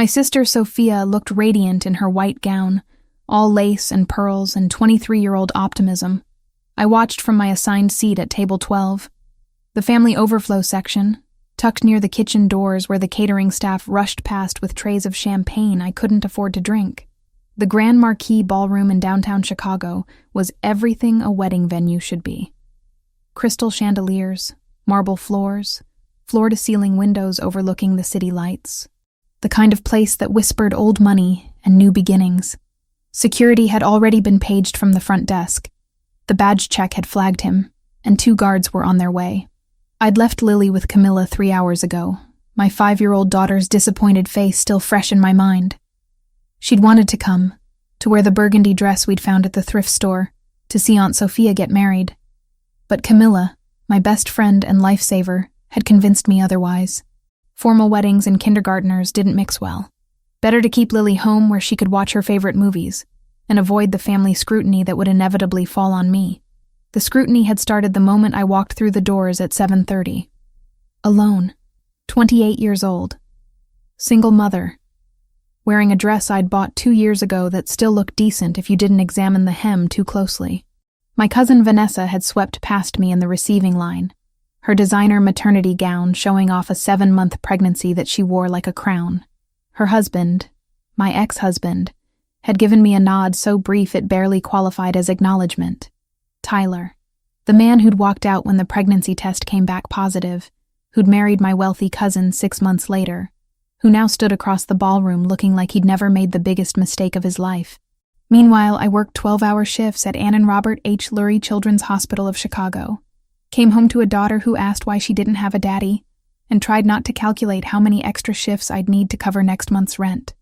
My sister Sophia looked radiant in her white gown, all lace and pearls and 23-year-old optimism. I watched from my assigned seat at table 12. The family overflow section, tucked near the kitchen doors where the catering staff rushed past with trays of champagne I couldn't afford to drink. The Grand Marquis Ballroom in downtown Chicago was everything a wedding venue should be. Crystal chandeliers, marble floors, floor-to-ceiling windows overlooking the city lights. The kind of place that whispered old money and new beginnings. Security had already been paged from the front desk. The badge check had flagged him, and 2 guards were on their way. I'd left Lily with Camilla 3 hours ago, my 5-year-old daughter's disappointed face still fresh in my mind. She'd wanted to come, to wear the burgundy dress we'd found at the thrift store, to see Aunt Sophia get married. But Camilla, my best friend and lifesaver, had convinced me otherwise. Formal weddings and kindergartners didn't mix well. Better to keep Lily home where she could watch her favorite movies, and avoid the family scrutiny that would inevitably fall on me. The scrutiny had started the moment I walked through the doors at 7:30. Alone, 28 years old, single mother, wearing a dress I'd bought 2 years ago that still looked decent if you didn't examine the hem too closely. My cousin Vanessa had swept past me in the receiving line, her designer maternity gown showing off a 7-month pregnancy that she wore like a crown. Her husband, my ex-husband, had given me a nod so brief it barely qualified as acknowledgement. Tyler, the man who'd walked out when the pregnancy test came back positive, who'd married my wealthy cousin 6 months later, who now stood across the ballroom looking like he'd never made the biggest mistake of his life. Meanwhile, I worked 12-hour shifts at Ann and Robert H. Lurie Children's Hospital of Chicago, came home to a daughter who asked why she didn't have a daddy, and tried not to calculate how many extra shifts I'd need to cover next month's rent.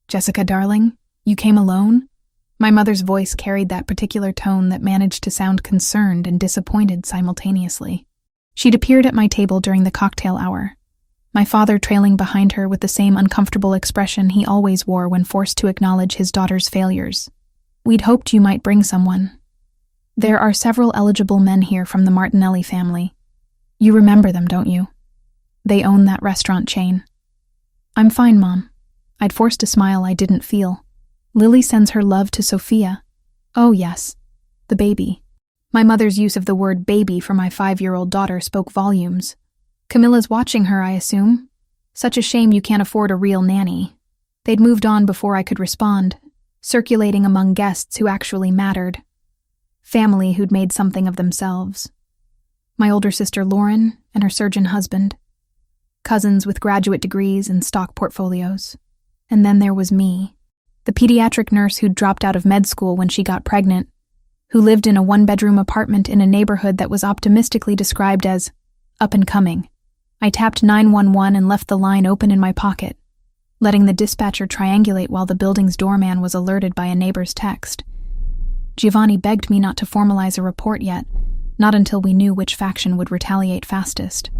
"Jessica, darling, you came alone?" My mother's voice carried that particular tone that managed to sound concerned and disappointed simultaneously. She'd appeared at my table during the cocktail hour, my father trailing behind her with the same uncomfortable expression he always wore when forced to acknowledge his daughter's failures. "We'd hoped you might bring someone. There are several eligible men here from the Martinelli family. You remember them, don't you? They own that restaurant chain." "I'm fine, Mom." I'd forced a smile I didn't feel. "Lily sends her love to Sophia." "Oh, yes. The baby." My mother's use of the word baby for my 5-year-old daughter spoke volumes. "Camilla's watching her, I assume? Such a shame you can't afford a real nanny." They'd moved on before I could respond, circulating among guests who actually mattered. Family who'd made something of themselves. My older sister Lauren and her surgeon husband. Cousins with graduate degrees and stock portfolios. And then there was me, the pediatric nurse who'd dropped out of med school when she got pregnant, who lived in a 1-bedroom apartment in a neighborhood that was optimistically described as up and coming. I tapped 911 and left the line open in my pocket, letting the dispatcher triangulate while the building's doorman was alerted by a neighbor's text. Giovanni begged me not to formalize a report yet, not until we knew which faction would retaliate fastest.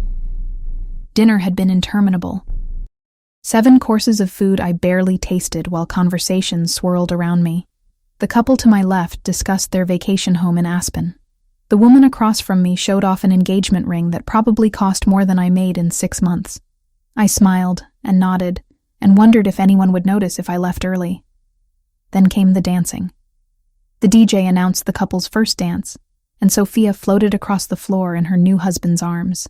Dinner had been interminable. 7 courses of food I barely tasted while conversations swirled around me. The couple to my left discussed their vacation home in Aspen. The woman across from me showed off an engagement ring that probably cost more than I made in 6 months. I smiled and nodded and wondered if anyone would notice if I left early. Then came the dancing. The DJ announced the couple's first dance, and Sophia floated across the floor in her new husband's arms.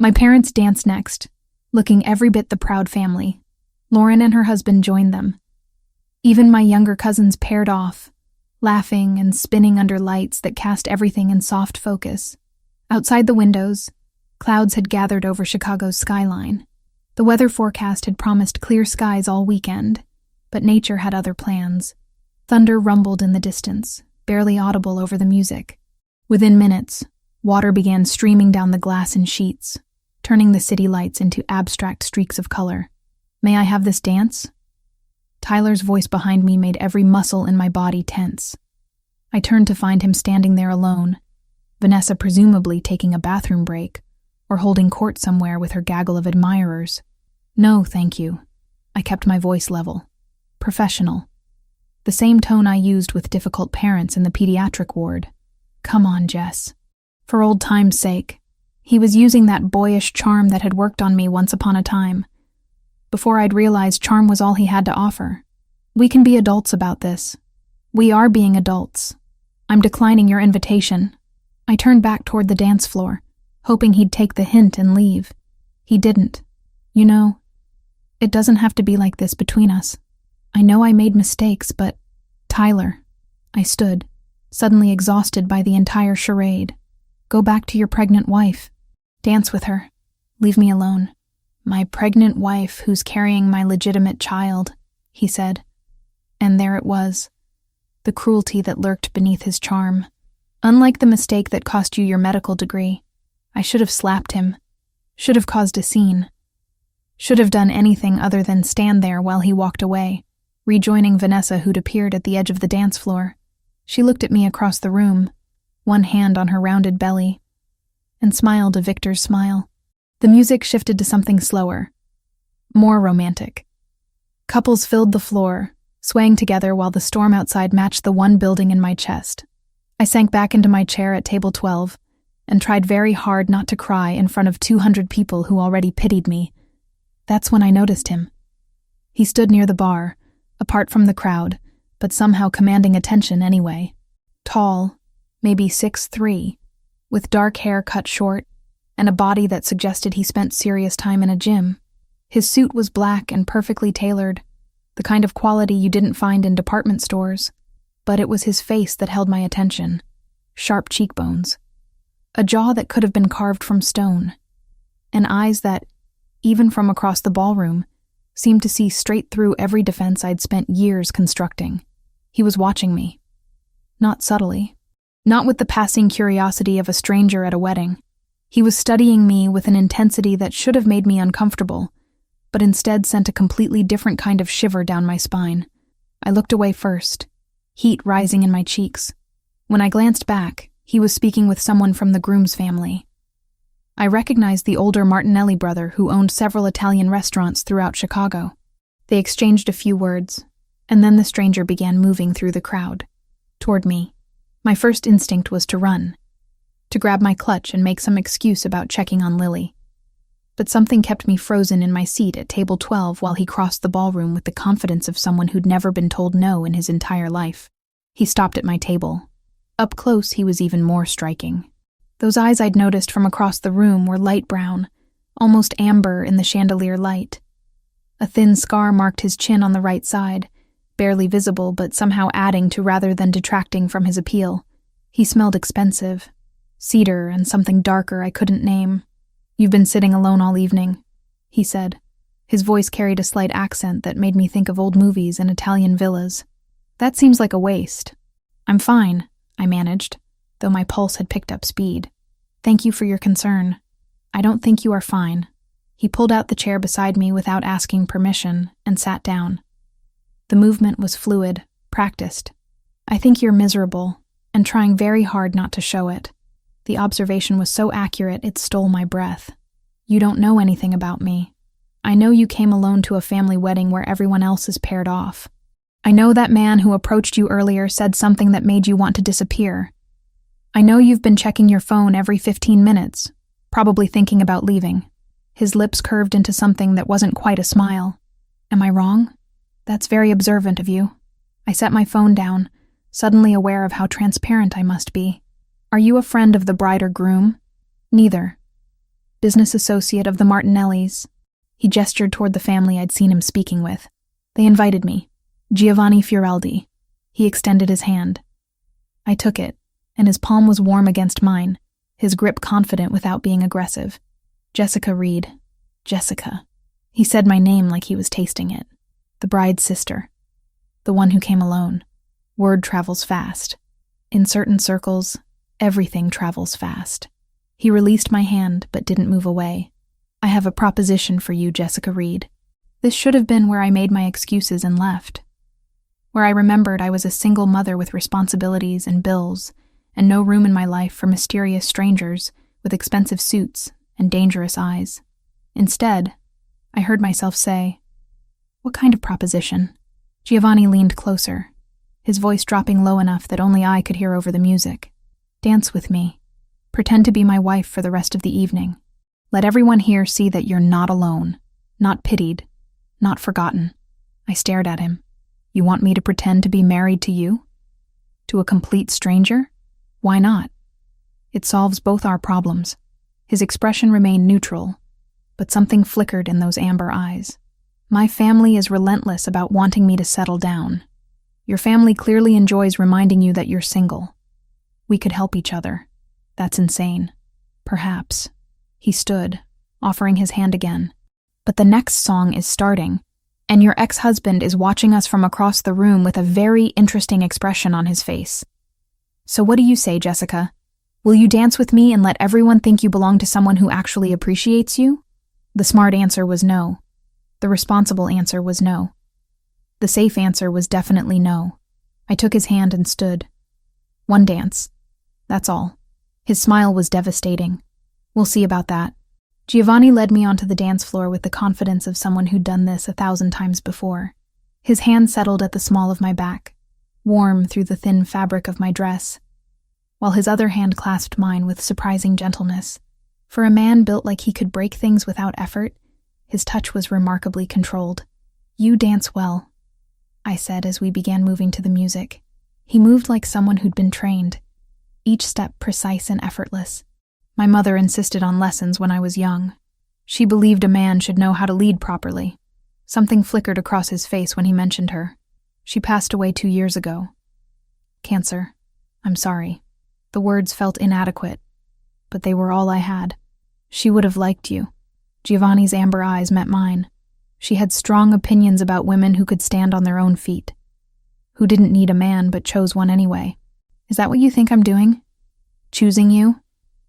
My parents danced next, looking every bit the proud family. Lauren and her husband joined them. Even my younger cousins paired off, laughing and spinning under lights that cast everything in soft focus. Outside the windows, clouds had gathered over Chicago's skyline. The weather forecast had promised clear skies all weekend, but nature had other plans. Thunder rumbled in the distance, barely audible over the music. Within minutes, water began streaming down the glass in sheets, turning the city lights into abstract streaks of color. "May I have this dance?" Tyler's voice behind me made every muscle in my body tense. I turned to find him standing there alone, Vanessa presumably taking a bathroom break, or holding court somewhere with her gaggle of admirers. "No, thank you." I kept my voice level. Professional. The same tone I used with difficult parents in the pediatric ward. "Come on, Jess." For old time's sake. He was using that boyish charm that had worked on me once upon a time. before I'd realized charm was all he had to offer. We can be adults about this. We are being adults. I'm declining your invitation. I turned back toward the dance floor, hoping he'd take the hint and leave. He didn't. You know, it doesn't have to be like this between us. I know I made mistakes, but Tyler, I stood, suddenly exhausted by the entire charade. Go back to your pregnant wife. Dance with her. Leave me alone. My pregnant wife who's carrying my legitimate child, he said. And there it was, the cruelty that lurked beneath his charm. Unlike the mistake that cost you your medical degree, I should have slapped him, should have caused a scene, should have done anything other than stand there while he walked away, rejoining Vanessa, who'd appeared at the edge of the dance floor. She looked at me across the room, one hand on her rounded belly, and smiled a victor's smile. The music shifted to something slower, more romantic. Couples filled the floor, swaying together while the storm outside matched the one building in my chest. I sank back into my chair at table 12 and tried very hard not to cry in front of 200 people who already pitied me. That's when I noticed him. He stood near the bar, apart from the crowd, but somehow commanding attention anyway. Tall, maybe 6'3", with dark hair cut short, and a body that suggested he spent serious time in a gym. His suit was black and perfectly tailored, the kind of quality you didn't find in department stores. But it was his face that held my attention. Sharp cheekbones. A jaw that could have been carved from stone. And eyes that, even from across the ballroom, seemed to see straight through every defense I'd spent years constructing. He was watching me. Not subtly. Not with the passing curiosity of a stranger at a wedding. He was studying me with an intensity that should have made me uncomfortable, but instead sent a completely different kind of shiver down my spine. I looked away first, heat rising in my cheeks. When I glanced back, he was speaking with someone from the groom's family. I recognized the older Martinelli brother who owned several Italian restaurants throughout Chicago. They exchanged a few words, and then the stranger began moving through the crowd, toward me. My first instinct was to run, to grab my clutch and make some excuse about checking on Lily. But something kept me frozen in my seat at table 12 while he crossed the ballroom with the confidence of someone who'd never been told no in his entire life. He stopped at my table. Up close, he was even more striking. Those eyes I'd noticed from across the room were light brown, almost amber in the chandelier light. A thin scar marked his chin on the right side, barely visible but somehow adding to rather than detracting from his appeal. He smelled expensive. Cedar and something darker I couldn't name. "You've been sitting alone all evening," he said. His voice carried a slight accent that made me think of old movies and Italian villas. "That seems like a waste." "I'm fine," I managed, though my pulse had picked up speed. "Thank you for your concern. I don't think you are fine." He pulled out the chair beside me without asking permission and sat down. The movement was fluid, practiced. "I think you're miserable, and trying very hard not to show it." The observation was so accurate it stole my breath. "You don't know anything about me. I know you came alone to a family wedding where everyone else is paired off. I know that man who approached you earlier said something that made you want to disappear. I know you've been checking your phone every 15 minutes, probably thinking about leaving." His lips curved into something that wasn't quite a smile. "Am I wrong? That's very observant of you." I set my phone down, suddenly aware of how transparent I must be. "Are you a friend of the bride or groom?" "Neither. Business associate of the Martinellis." He gestured toward the family I'd seen him speaking with. "They invited me. Giovanni Fioraldi." He extended his hand. I took it, and his palm was warm against mine, his grip confident without being aggressive. "Jessica Reed. Jessica." He said my name like he was tasting it. "The bride's sister. The one who came alone." Word travels fast. In certain circles, everything travels fast. He released my hand, but didn't move away. "I have a proposition for you, Jessica Reed." This should have been where I made my excuses and left. Where I remembered I was a single mother with responsibilities and bills, and no room in my life for mysterious strangers with expensive suits and dangerous eyes. Instead, I heard myself say, "What kind of proposition?" Giovanni leaned closer, his voice dropping low enough that only I could hear over the music. "Dance with me. Pretend to be my wife for the rest of the evening. Let everyone here see that you're not alone, not pitied, not forgotten. I stared at him. You want me to pretend to be married to you? To a complete stranger? Why not? It solves both our problems. His expression remained neutral, but something flickered in those amber eyes. My family is relentless about wanting me to settle down. Your family clearly enjoys reminding you that you're single. We could help each other. That's insane. Perhaps. He stood, offering his hand again. But the next song is starting, and your ex-husband is watching us from across the room with a very interesting expression on his face. So what do you say, Jessica? Will you dance with me and let everyone think you belong to someone who actually appreciates you? The smart answer was no. The responsible answer was no. The safe answer was definitely no. I took his hand and stood. One dance. That's all. His smile was devastating. We'll see about that. Giovanni led me onto the dance floor with the confidence of someone who'd done this 1,000 times before. His hand settled at the small of my back, warm through the thin fabric of my dress, while his other hand clasped mine with surprising gentleness. For a man built like he could break things without effort, his touch was remarkably controlled. You dance well, I said as we began moving to the music. He moved like someone who'd been trained, each step precise and effortless. My mother insisted on lessons when I was young. She believed a man should know how to lead properly. Something flickered across his face when he mentioned her. She passed away 2 years ago. Cancer. I'm sorry. The words felt inadequate, but they were all I had. She would have liked you. Giovanni's amber eyes met mine. She had strong opinions about women who could stand on their own feet, who didn't need a man but chose one anyway. Is that what you think I'm doing? Choosing you?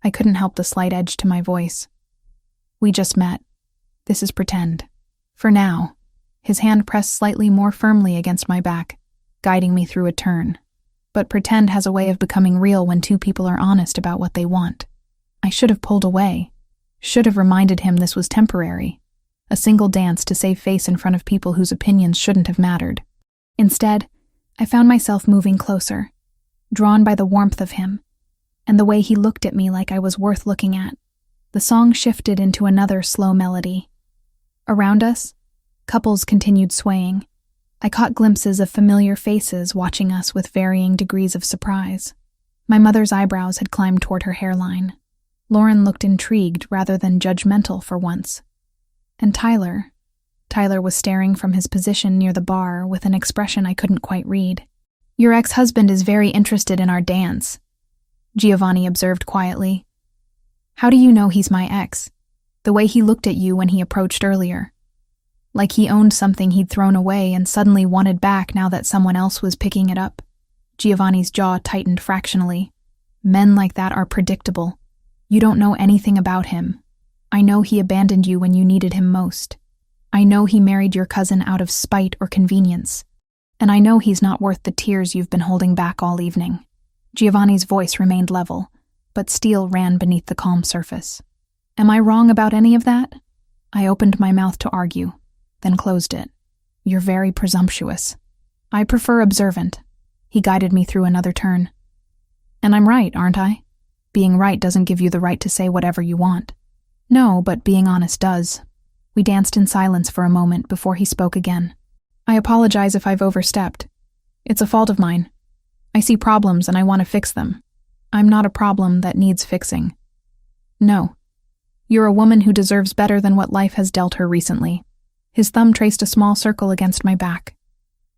I couldn't help the slight edge to my voice. We just met. This is pretend. For now. His hand pressed slightly more firmly against my back, guiding me through a turn. But pretend has a way of becoming real when two people are honest about what they want. I should have pulled away. Should have reminded him this was temporary. A single dance to save face in front of people whose opinions shouldn't have mattered. Instead, I found myself moving closer, drawn by the warmth of him, and the way he looked at me like I was worth looking at. The song shifted into another slow melody. Around us, couples continued swaying. I caught glimpses of familiar faces watching us with varying degrees of surprise. My mother's eyebrows had climbed toward her hairline. Lauren looked intrigued rather than judgmental for once. And Tyler was staring from his position near the bar with an expression I couldn't quite read. Your ex-husband is very interested in our dance, Giovanni observed quietly. How do you know he's my ex? The way he looked at you when he approached earlier. Like he owned something he'd thrown away and suddenly wanted back now that someone else was picking it up. Giovanni's jaw tightened fractionally. Men like that are predictable. You don't know anything about him. I know he abandoned you when you needed him most. I know he married your cousin out of spite or convenience. And I know he's not worth the tears you've been holding back all evening. Giovanni's voice remained level, but steel ran beneath the calm surface. Am I wrong about any of that? I opened my mouth to argue, then closed it. You're very presumptuous. I prefer observant. He guided me through another turn. And I'm right, aren't I? Being right doesn't give you the right to say whatever you want. No, but being honest does. We danced in silence for a moment before he spoke again. I apologize if I've overstepped. It's a fault of mine. I see problems and I want to fix them. I'm not a problem that needs fixing. No. You're a woman who deserves better than what life has dealt her recently. His thumb traced a small circle against my back.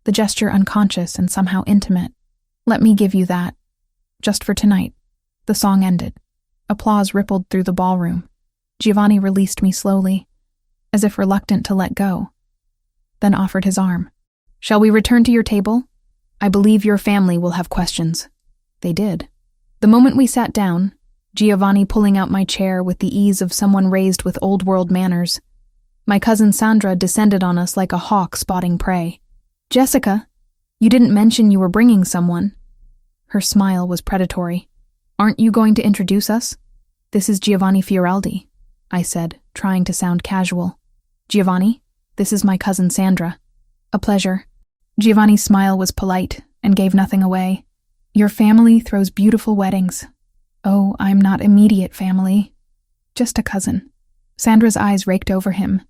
The gesture unconscious and somehow intimate. Let me give you that. Just for tonight. The song ended. Applause rippled through the ballroom. Giovanni released me slowly, as if reluctant to let go, then offered his arm. Shall we return to your table? I believe your family will have questions. They did. The moment we sat down, Giovanni pulling out my chair with the ease of someone raised with old-world manners, my cousin Sandra descended on us like a hawk spotting prey. Jessica, you didn't mention you were bringing someone. Her smile was predatory. Aren't you going to introduce us? This is Giovanni Fioraldi, I said, trying to sound casual. Giovanni, this is my cousin Sandra. A pleasure. Giovanni's smile was polite and gave nothing away. Your family throws beautiful weddings. Oh, I'm not immediate family. Just a cousin. Sandra's eyes raked over him,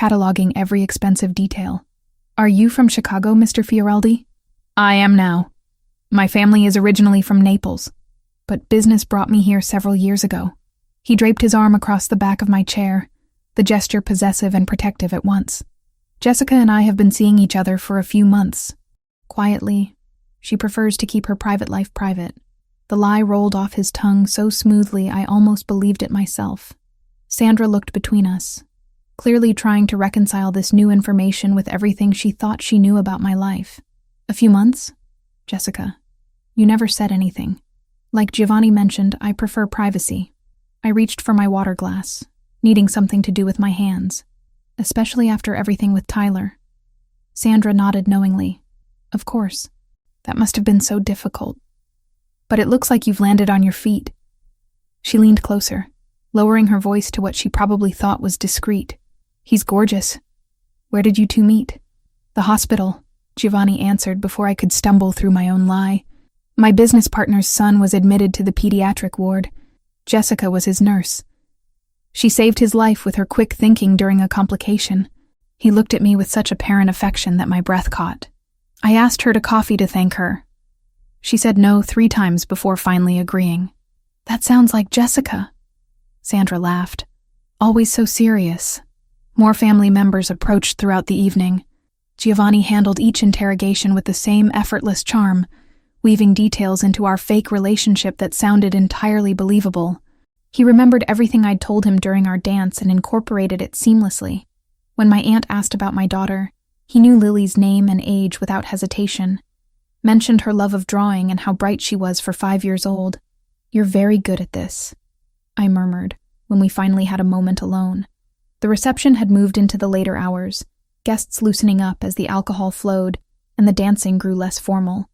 cataloging every expensive detail. "Are you from Chicago, Mr. Fioreldi?" "I am now. My family is originally from Naples, but business brought me here several years ago." He draped his arm across the back of my chair, the gesture possessive and protective at once. "Jessica and I have been seeing each other for a few months." Quietly, she prefers to keep her private life private. The lie rolled off his tongue so smoothly I almost believed it myself. Sandra looked between us, clearly trying to reconcile this new information with everything she thought she knew about my life. "A few months? Jessica, you never said anything. Like Giovanni mentioned, I prefer privacy." I reached for my water glass, needing something to do with my hands, especially after everything with Tyler. Sandra nodded knowingly. "Of course. That must have been so difficult. But it looks like you've landed on your feet." She leaned closer, lowering her voice to what she probably thought was discreet. "He's gorgeous. Where did you two meet?" "The hospital," Giovanni answered before I could stumble through my own lie. "My business partner's son was admitted to the pediatric ward. Jessica was his nurse. She saved his life with her quick thinking during a complication." He looked at me with such apparent affection that my breath caught. "I asked her to coffee to thank her. She said no 3 times before finally agreeing." "That sounds like Jessica." Sandra laughed. "Always so serious." More family members approached throughout the evening. Giovanni handled each interrogation with the same effortless charm, weaving details into our fake relationship that sounded entirely believable. He remembered everything I'd told him during our dance and incorporated it seamlessly. When my aunt asked about my daughter, he knew Lily's name and age without hesitation, mentioned her love of drawing and how bright she was for 5 years old. "You're very good at this," I murmured when we finally had a moment alone. The reception had moved into the later hours, guests loosening up as the alcohol flowed and the dancing grew less formal.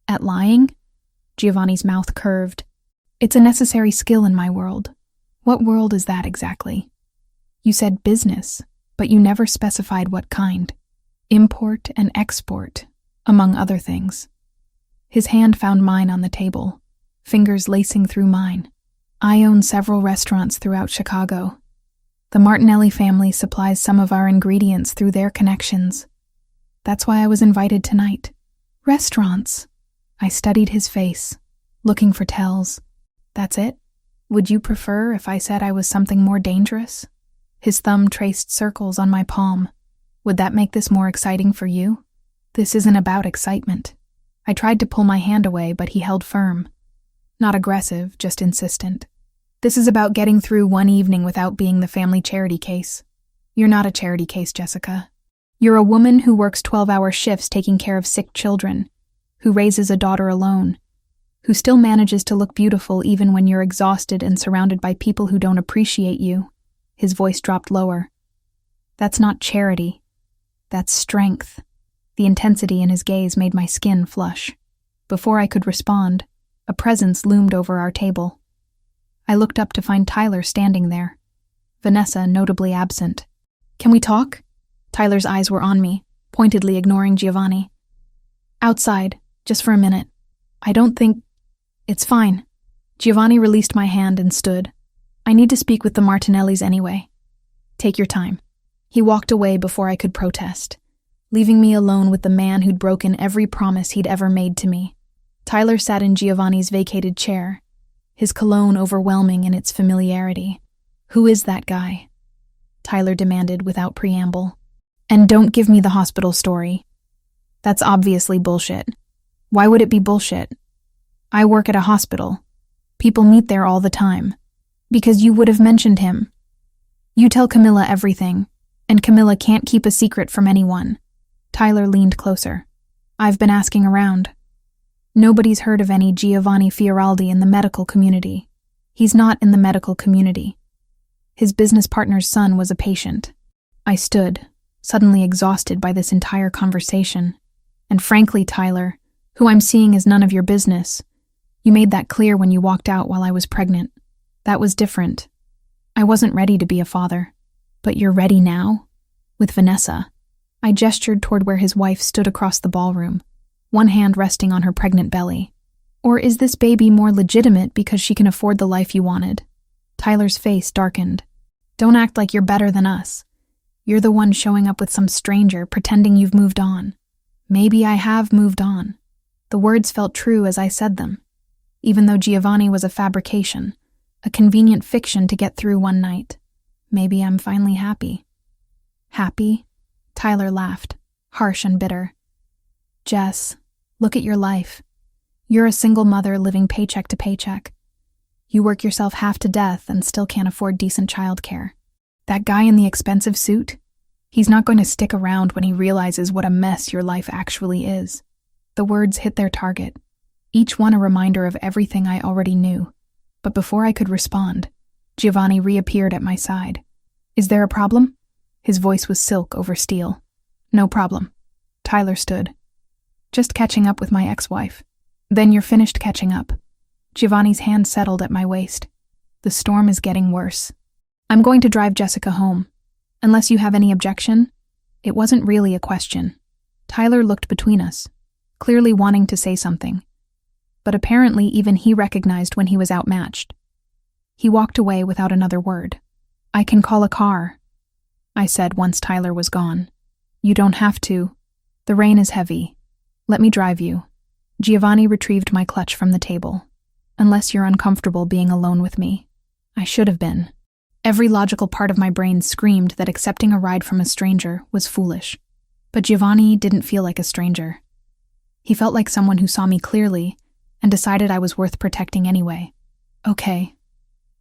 "At lying?" Giovanni's mouth curved. "It's a necessary skill in my world." "What world is that exactly?" "You said business, but you never specified what kind." "Import and export, among other things." His hand found mine on the table, fingers lacing through mine. "I own several restaurants throughout Chicago. The Martinelli family supplies some of our ingredients through their connections. That's why I was invited tonight." "Restaurants?" I studied his face, looking for tells. "That's it? Would you prefer if I said I was something more dangerous?" His thumb traced circles on my palm. "Would that make this more exciting for you?" "This isn't about excitement." I tried to pull my hand away, but he held firm. Not aggressive, just insistent. "This is about getting through one evening without being the family charity case." "You're not a charity case, Jessica. You're a woman who works 12-hour shifts taking care of sick children, who raises a daughter alone, who still manages to look beautiful even when you're exhausted and surrounded by people who don't appreciate you." His voice dropped lower. "That's not charity. That's strength." The intensity in his gaze made my skin flush. Before I could respond, a presence loomed over our table. I looked up to find Tyler standing there, Vanessa notably absent. "Can we talk?" Tyler's eyes were on me, pointedly ignoring Giovanni. "Outside, just for a minute. I don't think... It's fine." Giovanni released my hand and stood. "I need to speak with the Martinellis anyway." "Take your time." He walked away before I could protest, leaving me alone with the man who'd broken every promise he'd ever made to me. Tyler sat in Giovanni's vacated chair, his cologne overwhelming in its familiarity. "Who is that guy?" Tyler demanded without preamble. "And don't give me the hospital story. That's obviously bullshit." "Why would it be bullshit?" "I work at a hospital. People meet there all the time." "Because you would have mentioned him. You tell Camilla everything, and Camilla can't keep a secret from anyone." Tyler leaned closer. "I've been asking around. Nobody's heard of any Giovanni Fioreldi in the medical community. He's not in the medical community. His business partner's son was a patient." I stood, suddenly exhausted by this entire conversation. "And frankly, Tyler, who I'm seeing is none of your business. You made that clear when you walked out while I was pregnant. That was different. I wasn't ready to be a father." "But you're ready now? With Vanessa?" I gestured toward where his wife stood across the ballroom, one hand resting on her pregnant belly. "Or is this baby more legitimate because she can afford the life you wanted?" Tyler's face darkened. "Don't act like you're better than us. You're the one showing up with some stranger, pretending you've moved on. Maybe I have moved on. The words felt true as I said them, even though Giovanni was a fabrication, a convenient fiction to get through one night. Maybe I'm finally happy. Happy? Tyler laughed, harsh and bitter. Jess, look at your life. You're a single mother living paycheck to paycheck. You work yourself half to death and still can't afford decent childcare. That guy in the expensive suit? He's not going to stick around when he realizes what a mess your life actually is. The words hit their target, each one a reminder of everything I already knew. But before I could respond, Giovanni reappeared at my side. Is there a problem? His voice was silk over steel. No problem. Tyler stood. Just catching up with my ex-wife. Then you're finished catching up. Giovanni's hand settled at my waist. The storm is getting worse. I'm going to drive Jessica home. Unless you have any objection? It wasn't really a question. Tyler looked between us, clearly wanting to say something. But apparently even he recognized when he was outmatched. He walked away without another word. I can call a car, I said once Tyler was gone. You don't have to. The rain is heavy. Let me drive you. Giovanni retrieved my clutch from the table. Unless you're uncomfortable being alone with me. I should have been. Every logical part of my brain screamed that accepting a ride from a stranger was foolish. But Giovanni didn't feel like a stranger. He felt like someone who saw me clearly and decided I was worth protecting anyway. Okay,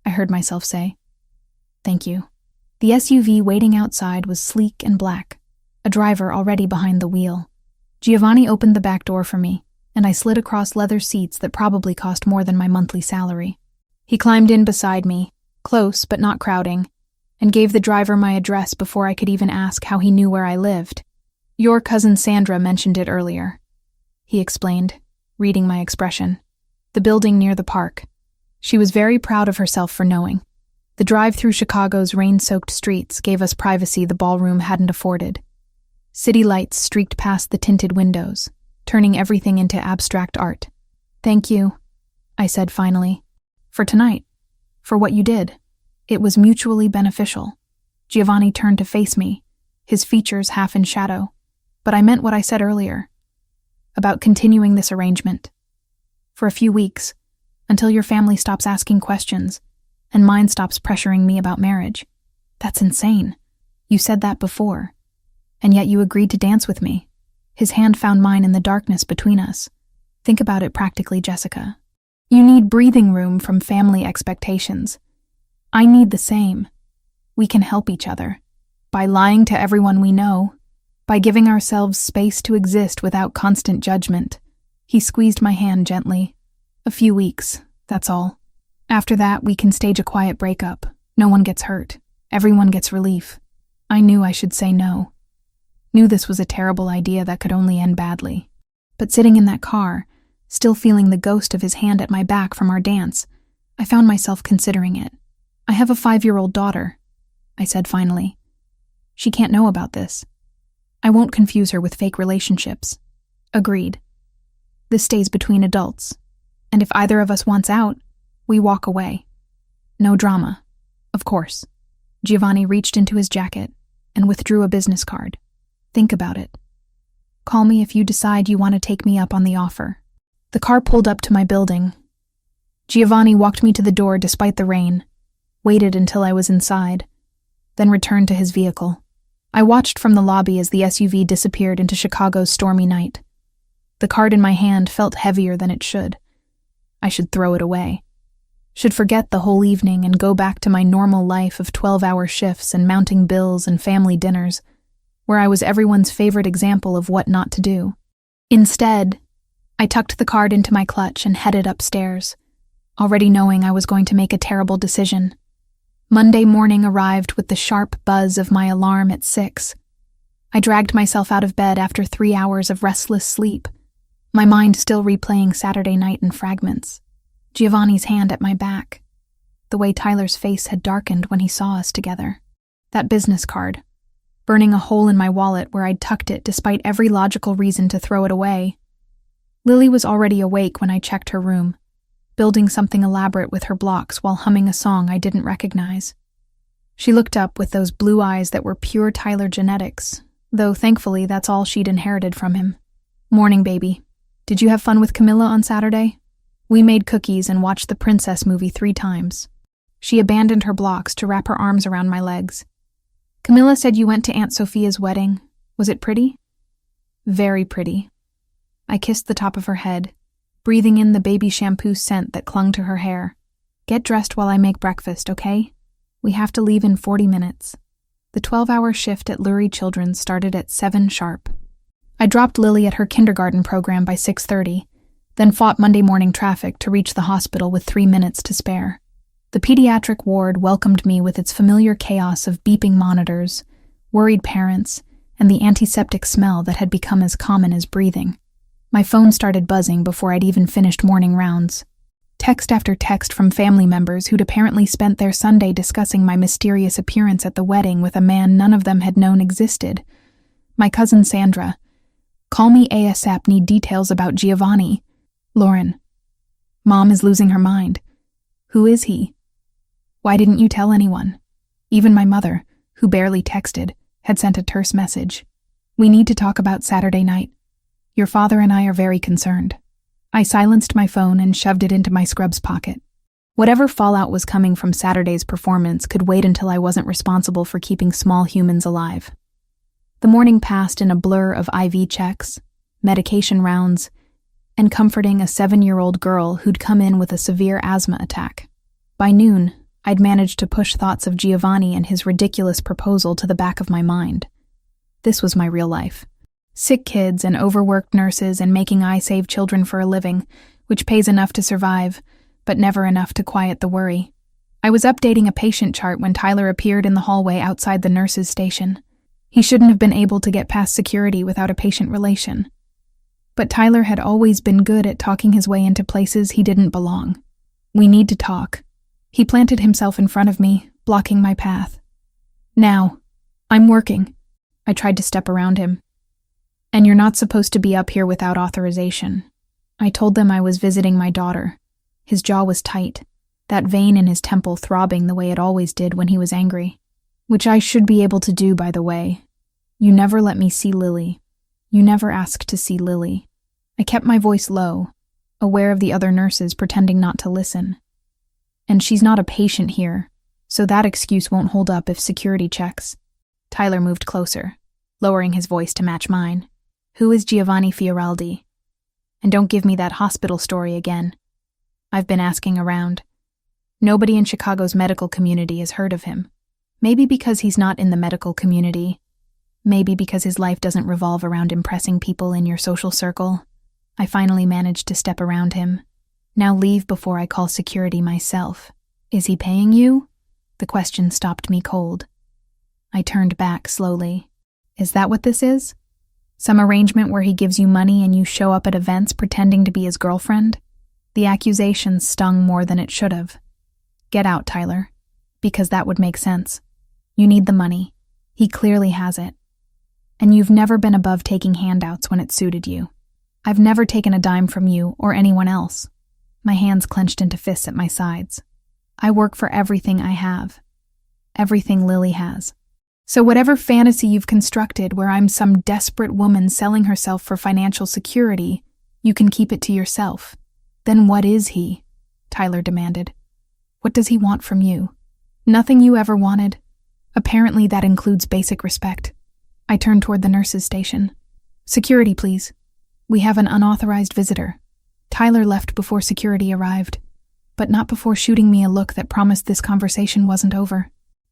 I heard myself say. Thank you. The SUV waiting outside was sleek and black, a driver already behind the wheel. Giovanni opened the back door for me, and I slid across leather seats that probably cost more than my monthly salary. He climbed in beside me, close but not crowding, and gave the driver my address before I could even ask how he knew where I lived. Your cousin Sandra mentioned it earlier, he explained, reading my expression. The building near the park. She was very proud of herself for knowing. The drive through Chicago's rain-soaked streets gave us privacy the ballroom hadn't afforded. City lights streaked past the tinted windows, turning everything into abstract art. Thank you, I said finally. For tonight. For what you did. It was mutually beneficial. Giovanni turned to face me, his features half in shadow. But I meant what I said earlier. About continuing this arrangement. For a few weeks, until your family stops asking questions, and mine stops pressuring me about marriage. That's insane. You said that before. And yet you agreed to dance with me. His hand found mine in the darkness between us. Think about it practically, Jessica. You need breathing room from family expectations. I need the same. We can help each other. By lying to everyone we know. By giving ourselves space to exist without constant judgment. He squeezed my hand gently. A few weeks, that's all. After that, we can stage a quiet breakup. No one gets hurt. Everyone gets relief. I knew I should say no. Knew this was a terrible idea that could only end badly. But sitting in that car, still feeling the ghost of his hand at my back from our dance, I found myself considering it. I have a 5-year-old daughter, I said finally. She can't know about this. I won't confuse her with fake relationships. Agreed. This stays between adults, and if either of us wants out, we walk away. No drama, of course. Giovanni reached into his jacket and withdrew a business card. Think about it. Call me if you decide you want to take me up on the offer. The car pulled up to my building. Giovanni walked me to the door despite the rain, waited until I was inside, then returned to his vehicle. I watched from the lobby as the SUV disappeared into Chicago's stormy night. The card in my hand felt heavier than it should. I should throw it away. Should forget the whole evening and go back to my normal life of 12-hour shifts and mounting bills and family dinners, where I was everyone's favorite example of what not to do. Instead, I tucked the card into my clutch and headed upstairs, already knowing I was going to make a terrible decision. Monday morning arrived with the sharp buzz of my alarm at 6. I dragged myself out of bed after 3 hours of restless sleep, my mind still replaying Saturday night in fragments. Giovanni's hand at my back. The way Tyler's face had darkened when he saw us together. That business card, burning a hole in my wallet where I'd tucked it despite every logical reason to throw it away. Lily was already awake when I checked her room, building something elaborate with her blocks while humming a song I didn't recognize. She looked up with those blue eyes that were pure Tyler genetics, though thankfully that's all she'd inherited from him. "Morning, baby. Did you have fun with Camilla on Saturday? We made cookies and watched the princess movie 3 times. She abandoned her blocks to wrap her arms around my legs. "Camilla said you went to Aunt Sophia's wedding. Was it pretty?" "Very pretty." I kissed the top of her head, breathing in the baby shampoo scent that clung to her hair. "Get dressed while I make breakfast, okay? We have to leave in 40 minutes. The 12-hour shift at Lurie Children's started at 7 sharp. I dropped Lily at her kindergarten program by 6:30, then fought Monday morning traffic to reach the hospital with 3 minutes to spare. The pediatric ward welcomed me with its familiar chaos of beeping monitors, worried parents, and the antiseptic smell that had become as common as breathing. My phone started buzzing before I'd even finished morning rounds. Text after text from family members who'd apparently spent their Sunday discussing my mysterious appearance at the wedding with a man none of them had known existed. My cousin Sandra. "Call me ASAP, need details about Giovanni." Lauren. "Mom is losing her mind. Who is he? Why didn't you tell anyone?" Even my mother, who barely texted, had sent a terse message. "We need to talk about Saturday night. Your father and I are very concerned." I silenced my phone and shoved it into my scrubs pocket. Whatever fallout was coming from Saturday's performance could wait until I wasn't responsible for keeping small humans alive. The morning passed in a blur of IV checks, medication rounds, and comforting a 7-year-old girl who'd come in with a severe asthma attack. By noon, I'd managed to push thoughts of Giovanni and his ridiculous proposal to the back of my mind. This was my real life. Sick kids and overworked nurses and making I save children for a living, which pays enough to survive, but never enough to quiet the worry. I was updating a patient chart when Tyler appeared in the hallway outside the nurse's station. He shouldn't have been able to get past security without a patient relation. But Tyler had always been good at talking his way into places he didn't belong. "We need to talk." He planted himself in front of me, blocking my path. "Now. I'm working." I tried to step around him. "And you're not supposed to be up here without authorization." I told them I was visiting my daughter. His jaw was tight, that vein in his temple throbbing the way it always did when he was angry. "Which I should be able to do, by the way. You never let me see Lily. You never asked to see Lily." I kept my voice low, aware of the other nurses pretending not to listen. "And she's not a patient here, so that excuse won't hold up if security checks." Tyler moved closer, lowering his voice to match mine. "Who is Giovanni Fioraldi? And don't give me that hospital story again. I've been asking around. Nobody in Chicago's medical community has heard of him. Maybe because he's not in the medical community. Maybe because his life doesn't revolve around impressing people in your social circle." I finally managed to step around him. "Now leave before I call security myself. Is he paying you?" The question stopped me cold. I turned back slowly. "Is that what this is? Some arrangement where he gives you money and you show up at events pretending to be his girlfriend?" The accusation stung more than it should have. "Get out, Tyler. Because that would make sense. You need the money. He clearly has it. And you've never been above taking handouts when it suited you. I've never taken a dime from you or anyone else." My hands clenched into fists at my sides. "I work for everything I have. Everything Lily has. So whatever fantasy you've constructed where I'm some desperate woman selling herself for financial security, you can keep it to yourself. Then what is he?" Tyler demanded. "What does he want from you? Nothing you ever wanted. Apparently that includes basic respect." I turned toward the nurse's station. "Security, please. We have an unauthorized visitor." Tyler left before security arrived, but not before shooting me a look that promised this conversation wasn't over.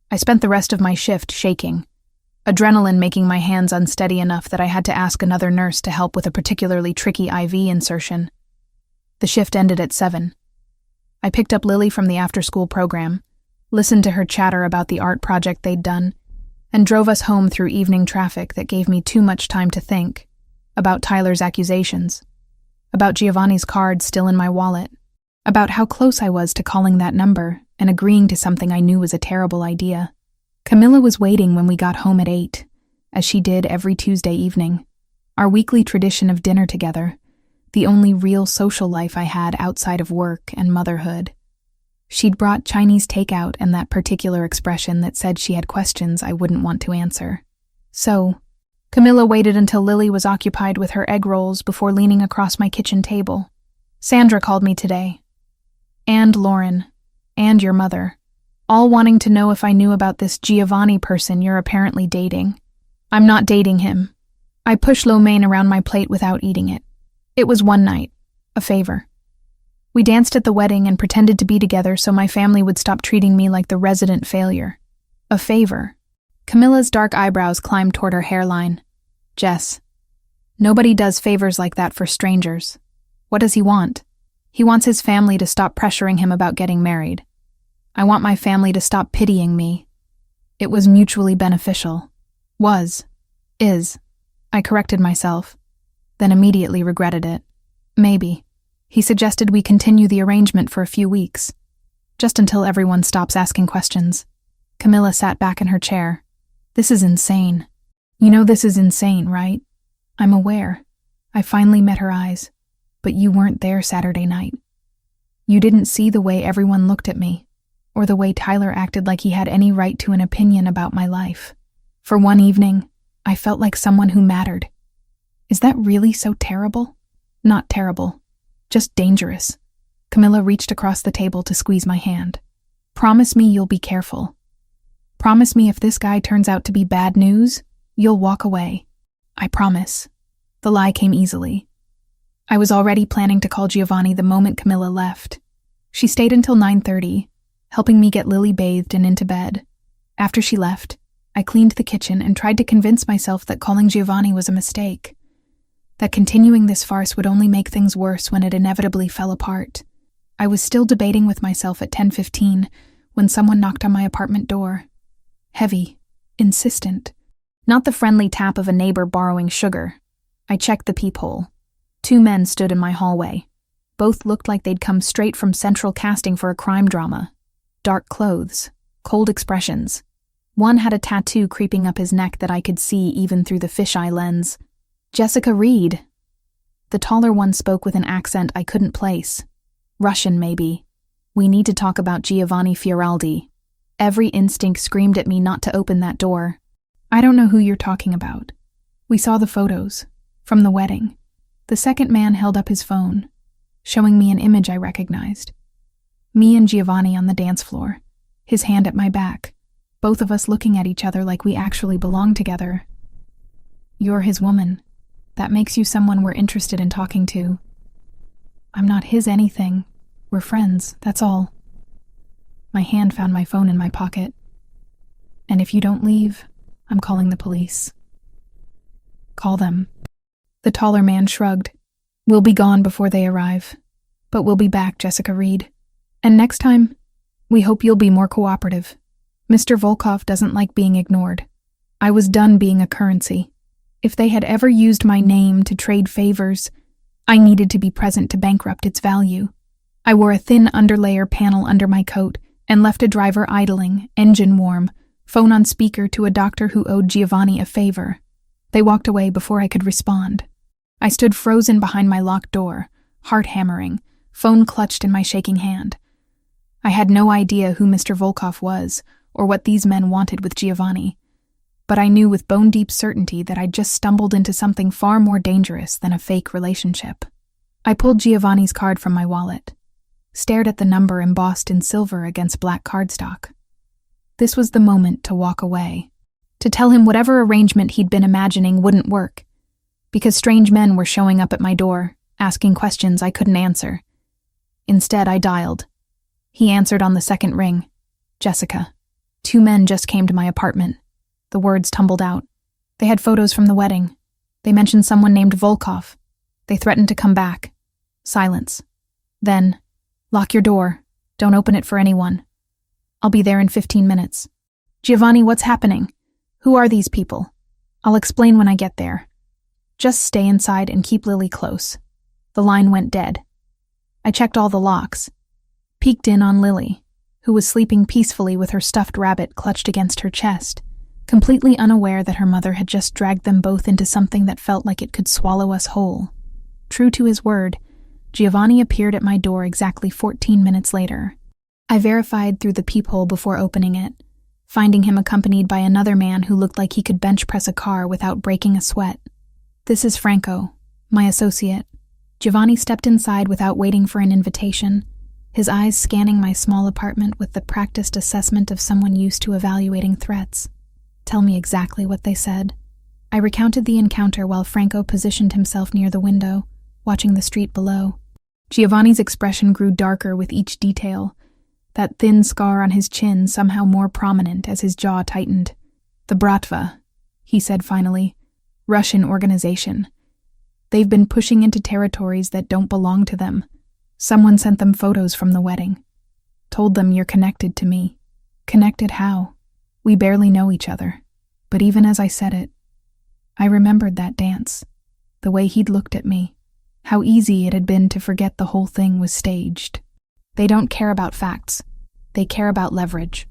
I spent the rest of my shift shaking, adrenaline making my hands unsteady enough that I had to ask another nurse to help with a particularly tricky IV insertion. The shift ended at 7. I picked up Lily from the after-school program, listened to her chatter about the art project they'd done, and drove us home through evening traffic that gave me too much time to think about Tyler's accusations, about Giovanni's card still in my wallet, about how close I was to calling that number and agreeing to something I knew was a terrible idea. Camilla was waiting when we got home at 8, as she did every Tuesday evening, our weekly tradition of dinner together, the only real social life I had outside of work and motherhood. She'd brought Chinese takeout and that particular expression that said she had questions I wouldn't want to answer. So, Camilla waited until Lily was occupied with her egg rolls before leaning across my kitchen table. Sandra called me today. And Lauren. And your mother. All wanting to know if I knew about this Giovanni person you're apparently dating. I'm not dating him. I pushed lo mein around my plate without eating it. It was one night. A favor. We danced at the wedding and pretended to be together so my family would stop treating me like the resident failure. A favor. Camilla's dark eyebrows climbed toward her hairline. Jess. Nobody does favors like that for strangers. What does he want? He wants his family to stop pressuring him about getting married. I want my family to stop pitying me. It was mutually beneficial. Was. Is. I corrected myself, then immediately regretted it. Maybe. He suggested we continue the arrangement for a few weeks, just until everyone stops asking questions. Camilla sat back in her chair. This is insane. You know this is insane, right? I'm aware. I finally met her eyes, but you weren't there Saturday night. You didn't see the way everyone looked at me, or the way Tyler acted like he had any right to an opinion about my life. For one evening, I felt like someone who mattered. Is that really so terrible? Not terrible. Just dangerous. Camilla reached across the table to squeeze my hand. Promise me you'll be careful. Promise me if this guy turns out to be bad news, you'll walk away. I promise. The lie came easily. I was already planning to call Giovanni the moment Camilla left. She stayed until 9:30, helping me get Lily bathed and into bed. After she left, I cleaned the kitchen and tried to convince myself that calling Giovanni was a mistake. That continuing this farce would only make things worse when it inevitably fell apart. I was still debating with myself at 10:15 when someone knocked on my apartment door. Heavy, insistent. Not the friendly tap of a neighbor borrowing sugar. I checked the peephole. 2 men stood in my hallway. Both looked like they'd come straight from central casting for a crime drama. Dark clothes, cold expressions. One had a tattoo creeping up his neck that I could see even through the fisheye lens. Jessica Reed. The taller one spoke with an accent I couldn't place. Russian, maybe. We need to talk about Giovanni Fioraldi. Every instinct screamed at me not to open that door. I don't know who you're talking about. We saw the photos. From the wedding. The second man held up his phone, showing me an image I recognized. Me and Giovanni on the dance floor, his hand at my back, both of us looking at each other like we actually belonged together. You're his woman. That makes you someone we're interested in talking to. I'm not his anything. We're friends, that's all. My hand found my phone in my pocket. And if you don't leave, I'm calling the police. Call them. The taller man shrugged. We'll be gone before they arrive. But we'll be back, Jessica Reed. And next time, we hope you'll be more cooperative. Mr. Volkov doesn't like being ignored. I was done being a currency. If they had ever used my name to trade favors, I needed to be present to bankrupt its value. I wore a thin underlayer panel under my coat and left a driver idling, engine warm, phone on speaker to a doctor who owed Giovanni a favor. They walked away before I could respond. I stood frozen behind my locked door, heart hammering, phone clutched in my shaking hand. I had no idea who Mr. Volkov was or what these men wanted with Giovanni. But I knew with bone-deep certainty that I'd just stumbled into something far more dangerous than a fake relationship. I pulled Giovanni's card from my wallet, stared at the number embossed in silver against black cardstock. This was the moment to walk away, to tell him whatever arrangement he'd been imagining wouldn't work, because strange men were showing up at my door, asking questions I couldn't answer. Instead, I dialed. He answered on the second ring. Jessica. 2 men just came to my apartment. The words tumbled out. They had photos from the wedding. They mentioned someone named Volkov. They threatened to come back. Silence. Then, lock your door. Don't open it for anyone. I'll be there in 15 minutes. Giovanni, what's happening? Who are these people? I'll explain when I get there. Just stay inside and keep Lily close. The line went dead. I checked all the locks. Peeked in on Lily, who was sleeping peacefully with her stuffed rabbit clutched against her chest, completely unaware that her mother had just dragged them both into something that felt like it could swallow us whole. True to his word, Giovanni appeared at my door exactly 14 minutes later. I verified through the peephole before opening it, finding him accompanied by another man who looked like he could bench press a car without breaking a sweat. "This is Franco, my associate." Giovanni stepped inside without waiting for an invitation, his eyes scanning my small apartment with the practiced assessment of someone used to evaluating threats. "Tell me exactly what they said." I recounted the encounter while Franco positioned himself near the window, watching the street below. Giovanni's expression grew darker with each detail, that thin scar on his chin somehow more prominent as his jaw tightened. "The Bratva," he said finally. "Russian organization. They've been pushing into territories that don't belong to them. Someone sent them photos from the wedding. Told them you're connected to me." "Connected how? We barely know each other." But even as I said it, I remembered that dance, the way he'd looked at me, how easy it had been to forget the whole thing was staged. They don't care about facts. They care about leverage.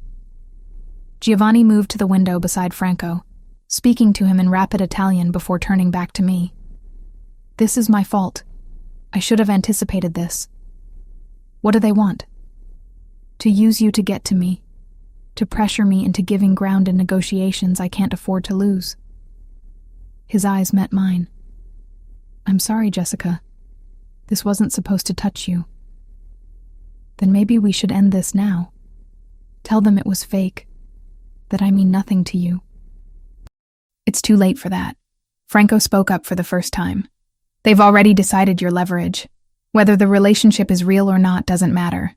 Giovanni moved to the window beside Franco, speaking to him in rapid Italian before turning back to me. "This is my fault. I should have anticipated this. What do they want?" "To use you to get to me, to pressure me into giving ground in negotiations I can't afford to lose." His eyes met mine. "I'm sorry, Jessica. This wasn't supposed to touch you." "Then maybe we should end this now. Tell them it was fake, that I mean nothing to you." "It's too late for that." Franco spoke up for the first time. "They've already decided your leverage. Whether the relationship is real or not doesn't matter."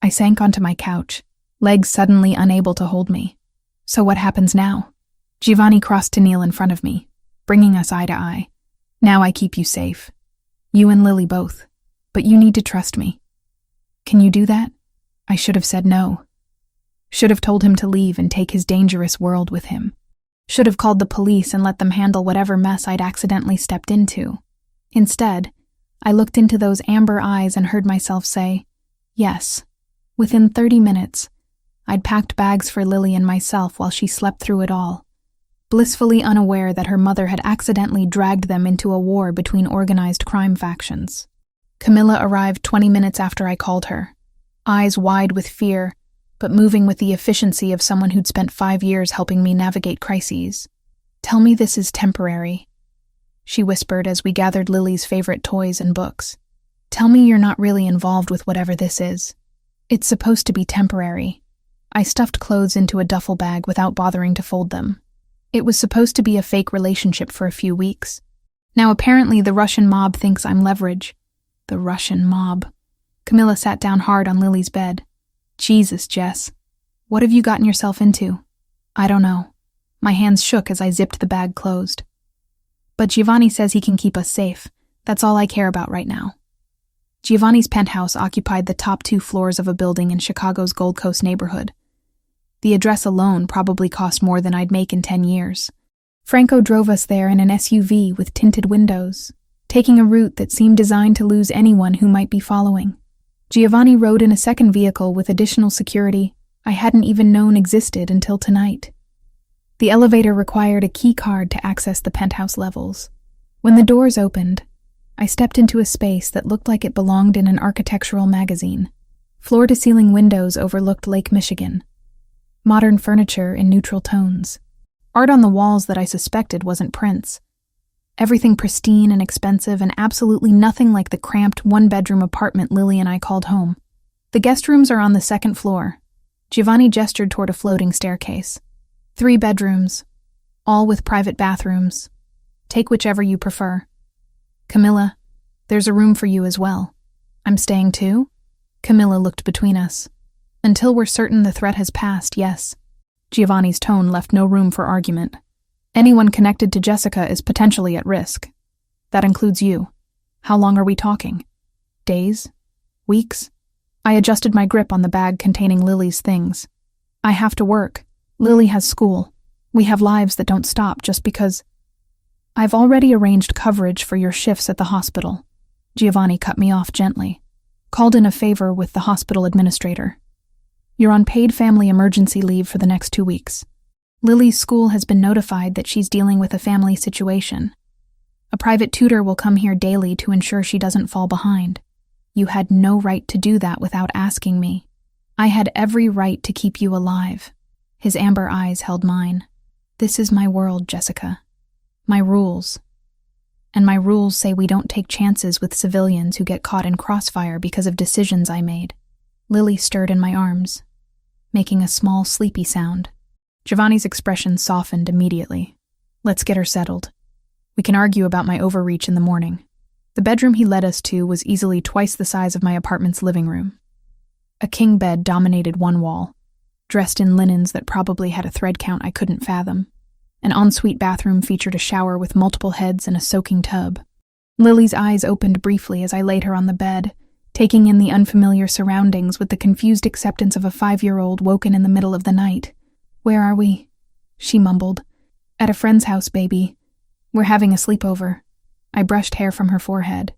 I sank onto my couch, legs suddenly unable to hold me. "So what happens now?" Giovanni crossed to kneel in front of me, bringing us eye to eye. "Now I keep you safe. You and Lily both. But you need to trust me." "Can you do that?" I should have said no. Should have told him to leave and take his dangerous world with him. Should have called the police and let them handle whatever mess I'd accidentally stepped into. Instead, I looked into those amber eyes and heard myself say, yes. Within 30 minutes, I'd packed bags for Lily and myself while she slept through it all, blissfully unaware that her mother had accidentally dragged them into a war between organized crime factions. Camilla arrived 20 minutes after I called her, eyes wide with fear, but moving with the efficiency of someone who'd spent 5 years helping me navigate crises. "Tell me this is temporary," she whispered as we gathered Lily's favorite toys and books. "Tell me you're not really involved with whatever this is. It's supposed to be temporary." I stuffed clothes into a duffel bag without bothering to fold them. It was supposed to be a fake relationship for a few weeks. Now apparently the Russian mob thinks I'm leverage. The Russian mob. Camilla sat down hard on Lily's bed. "Jesus, Jess. What have you gotten yourself into?" "I don't know." My hands shook as I zipped the bag closed. "But Giovanni says he can keep us safe. That's all I care about right now." Giovanni's penthouse occupied the top 2 floors of a building in Chicago's Gold Coast neighborhood. The address alone probably cost more than I'd make in 10 years. Franco drove us there in an SUV with tinted windows, taking a route that seemed designed to lose anyone who might be following. Giovanni rode in a second vehicle with additional security I hadn't even known existed until tonight. The elevator required a key card to access the penthouse levels. When the doors opened, I stepped into a space that looked like it belonged in an architectural magazine. Floor-to-ceiling windows overlooked Lake Michigan. Modern furniture in neutral tones. Art on the walls that I suspected wasn't prints. Everything pristine and expensive and absolutely nothing like the cramped 1-bedroom apartment Lily and I called home. "The guest rooms are on the 2nd floor. Giovanni gestured toward a floating staircase. 3 bedrooms, all with private bathrooms. Take whichever you prefer. Camilla, there's a room for you as well." "I'm staying too?" Camilla looked between us. "Until we're certain the threat has passed, yes." Giovanni's tone left no room for argument. "Anyone connected to Jessica is potentially at risk. That includes you. How long are we talking? Days? Weeks?" I adjusted my grip on the bag containing Lily's things. "I have to work. Lily has school. We have lives that don't stop just because—" "I've already arranged coverage for your shifts at the hospital." Giovanni cut me off gently. "Called in a favor with the hospital administrator. You're on paid family emergency leave for the next 2 weeks. Lily's school has been notified that she's dealing with a family situation. A private tutor will come here daily to ensure she doesn't fall behind. You had no right to do that without asking me." I had every right to keep you alive. His amber eyes held mine. This is my world, Jessica. My rules. And my rules say we don't take chances with civilians who get caught in crossfire because of decisions I made. Lily stirred in my arms, making a small, sleepy sound. Giovanni's expression softened immediately. Let's get her settled. We can argue about my overreach in the morning. The bedroom he led us to was easily twice the size of my apartment's living room. A king bed dominated one wall, dressed in linens that probably had a thread count I couldn't fathom. An ensuite bathroom featured a shower with multiple heads and a soaking tub. Lily's eyes opened briefly as I laid her on the bed, taking in the unfamiliar surroundings with the confused acceptance of a 5-year-old woken in the middle of the night. Where are we? She mumbled. At a friend's house, baby. We're having a sleepover. I brushed hair from her forehead.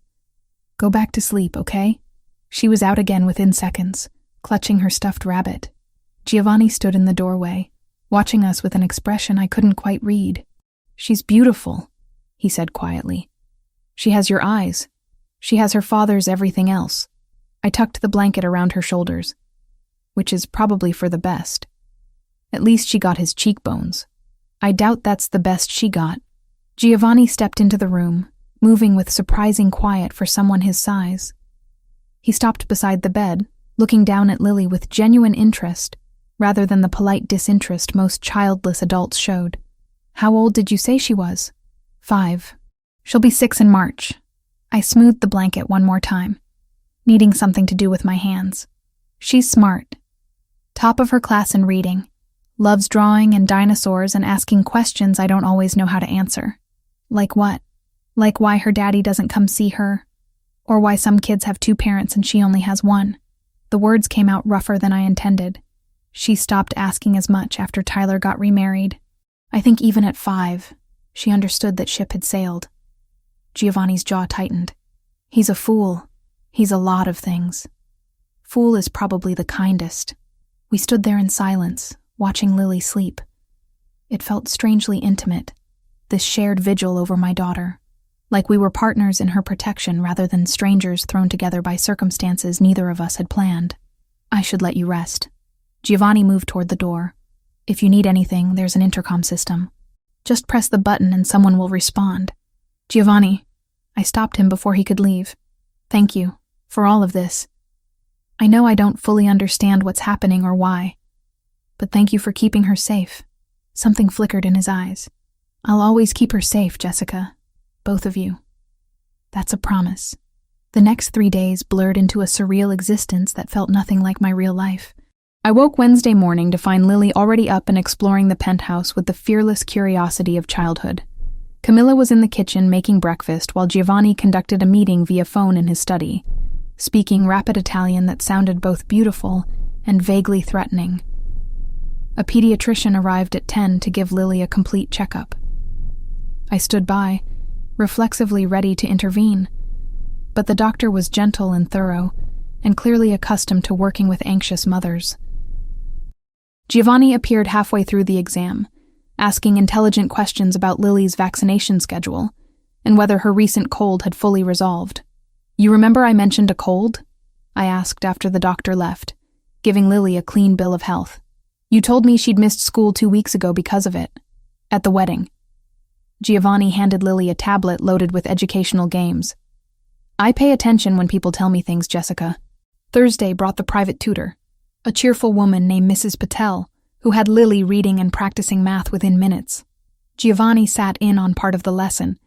Go back to sleep, okay? She was out again within seconds, clutching her stuffed rabbit. Giovanni stood in the doorway, watching us with an expression I couldn't quite read. She's beautiful, he said quietly. She has your eyes. She has her father's everything else. I tucked the blanket around her shoulders, which is probably for the best. At least she got his cheekbones. I doubt that's the best she got. Giovanni stepped into the room, moving with surprising quiet for someone his size. He stopped beside the bed, looking down at Lily with genuine interest, rather than the polite disinterest most childless adults showed. How old did you say she was? 5. She'll be 6 in March. I smoothed the blanket one more time, needing something to do with my hands. She's smart. Top of her class in reading. Loves drawing and dinosaurs and asking questions I don't always know how to answer. Like what? Like why her daddy doesn't come see her? Or why some kids have 2 parents and she only has 1. The words came out rougher than I intended. She stopped asking as much after Tyler got remarried. I think even at 5, she understood that ship had sailed. Giovanni's jaw tightened. He's a fool. He's a lot of things. Fool is probably the kindest. We stood there in silence, watching Lily sleep. It felt strangely intimate, this shared vigil over my daughter, like we were partners in her protection rather than strangers thrown together by circumstances neither of us had planned. I should let you rest. Giovanni moved toward the door. If you need anything, there's an intercom system. Just press the button and someone will respond. Giovanni, I stopped him before he could leave. Thank you for all of this. I know I don't fully understand what's happening or why, but thank you for keeping her safe. Something flickered in his eyes. I'll always keep her safe, Jessica. Both of you. That's a promise. The next 3 days blurred into a surreal existence that felt nothing like my real life. I woke Wednesday morning to find Lily already up and exploring the penthouse with the fearless curiosity of childhood. Camilla was in the kitchen making breakfast while Giovanni conducted a meeting via phone in his study, speaking rapid Italian that sounded both beautiful and vaguely threatening. A pediatrician arrived at 10 to give Lily a complete checkup. I stood by, reflexively ready to intervene, but the doctor was gentle and thorough, and clearly accustomed to working with anxious mothers. Giovanni appeared halfway through the exam, asking intelligent questions about Lily's vaccination schedule and whether her recent cold had fully resolved. You remember I mentioned a cold? I asked after the doctor left, giving Lily a clean bill of health. You told me she'd missed school 2 weeks ago because of it. At the wedding. Giovanni handed Lily a tablet loaded with educational games. I pay attention when people tell me things, Jessica. Thursday brought the private tutor, a cheerful woman named Mrs. Patel, who had Lily reading and practicing math within minutes. Giovanni sat in on part of the lesson,